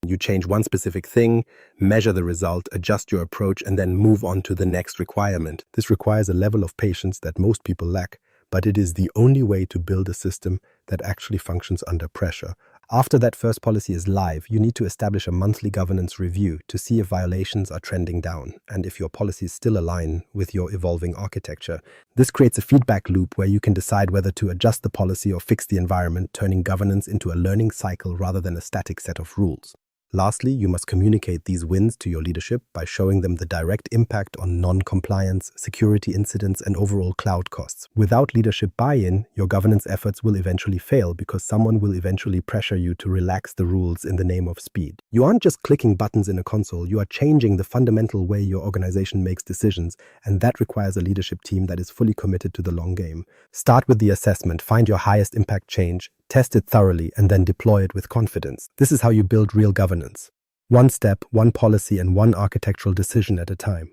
You change one specific thing, measure the result, adjust your approach, and then move on to the next requirement. This requires a level of patience that most people lack, but it is the only way to build a system that actually functions under pressure. After that first policy is live, you need to establish a monthly governance review to see if violations are trending down and if your policies still align with your evolving architecture. This creates a feedback loop where you can decide whether to adjust the policy or fix the environment, turning governance into a learning cycle rather than a static set of rules. Lastly, you must communicate these wins to your leadership by showing them the direct impact on non-compliance, security incidents, and overall cloud costs. Without leadership buy-in, your governance efforts will eventually fail because someone will eventually pressure you to relax the rules in the name of speed. You aren't just clicking buttons in a console, you are changing the fundamental way your organization makes decisions, and that requires a leadership team that is fully committed to the long game. Start with the assessment, find your highest impact change, test it thoroughly, and then deploy it with confidence. This is how you build real governance. One step, one policy, and one architectural decision at a time.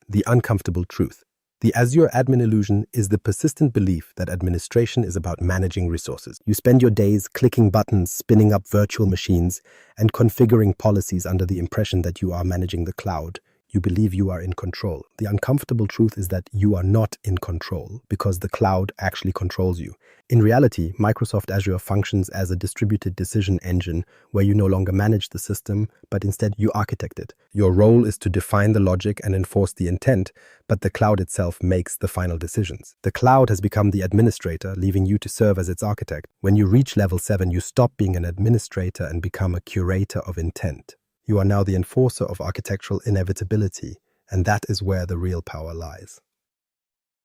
The uncomfortable truth. The Azure admin illusion is the persistent belief that administration is about managing resources. You spend your days clicking buttons, spinning up virtual machines, and configuring policies under the impression that you are managing the cloud. You believe you are in control. The uncomfortable truth is that you are not in control because the cloud actually controls you. In reality, Microsoft Azure functions as a distributed decision engine where you no longer manage the system, but instead you architect it. Your role is to define the logic and enforce the intent, but the cloud itself makes the final decisions. The cloud has become the administrator, leaving you to serve as its architect. When you reach level 7, you stop being an administrator and become a curator of intent. You are now the enforcer of architectural inevitability, and that is where the real power lies.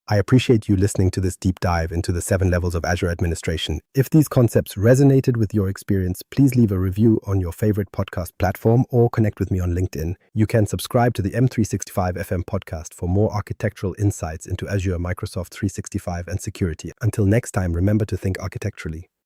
I appreciate you listening to this deep dive into the 7 levels of Azure administration. If these concepts resonated with your experience, please leave a review on your favorite podcast platform or connect with me on LinkedIn. You can subscribe to the M365 FM podcast for more architectural insights into Azure, Microsoft 365, and security. Until next time, remember to think architecturally.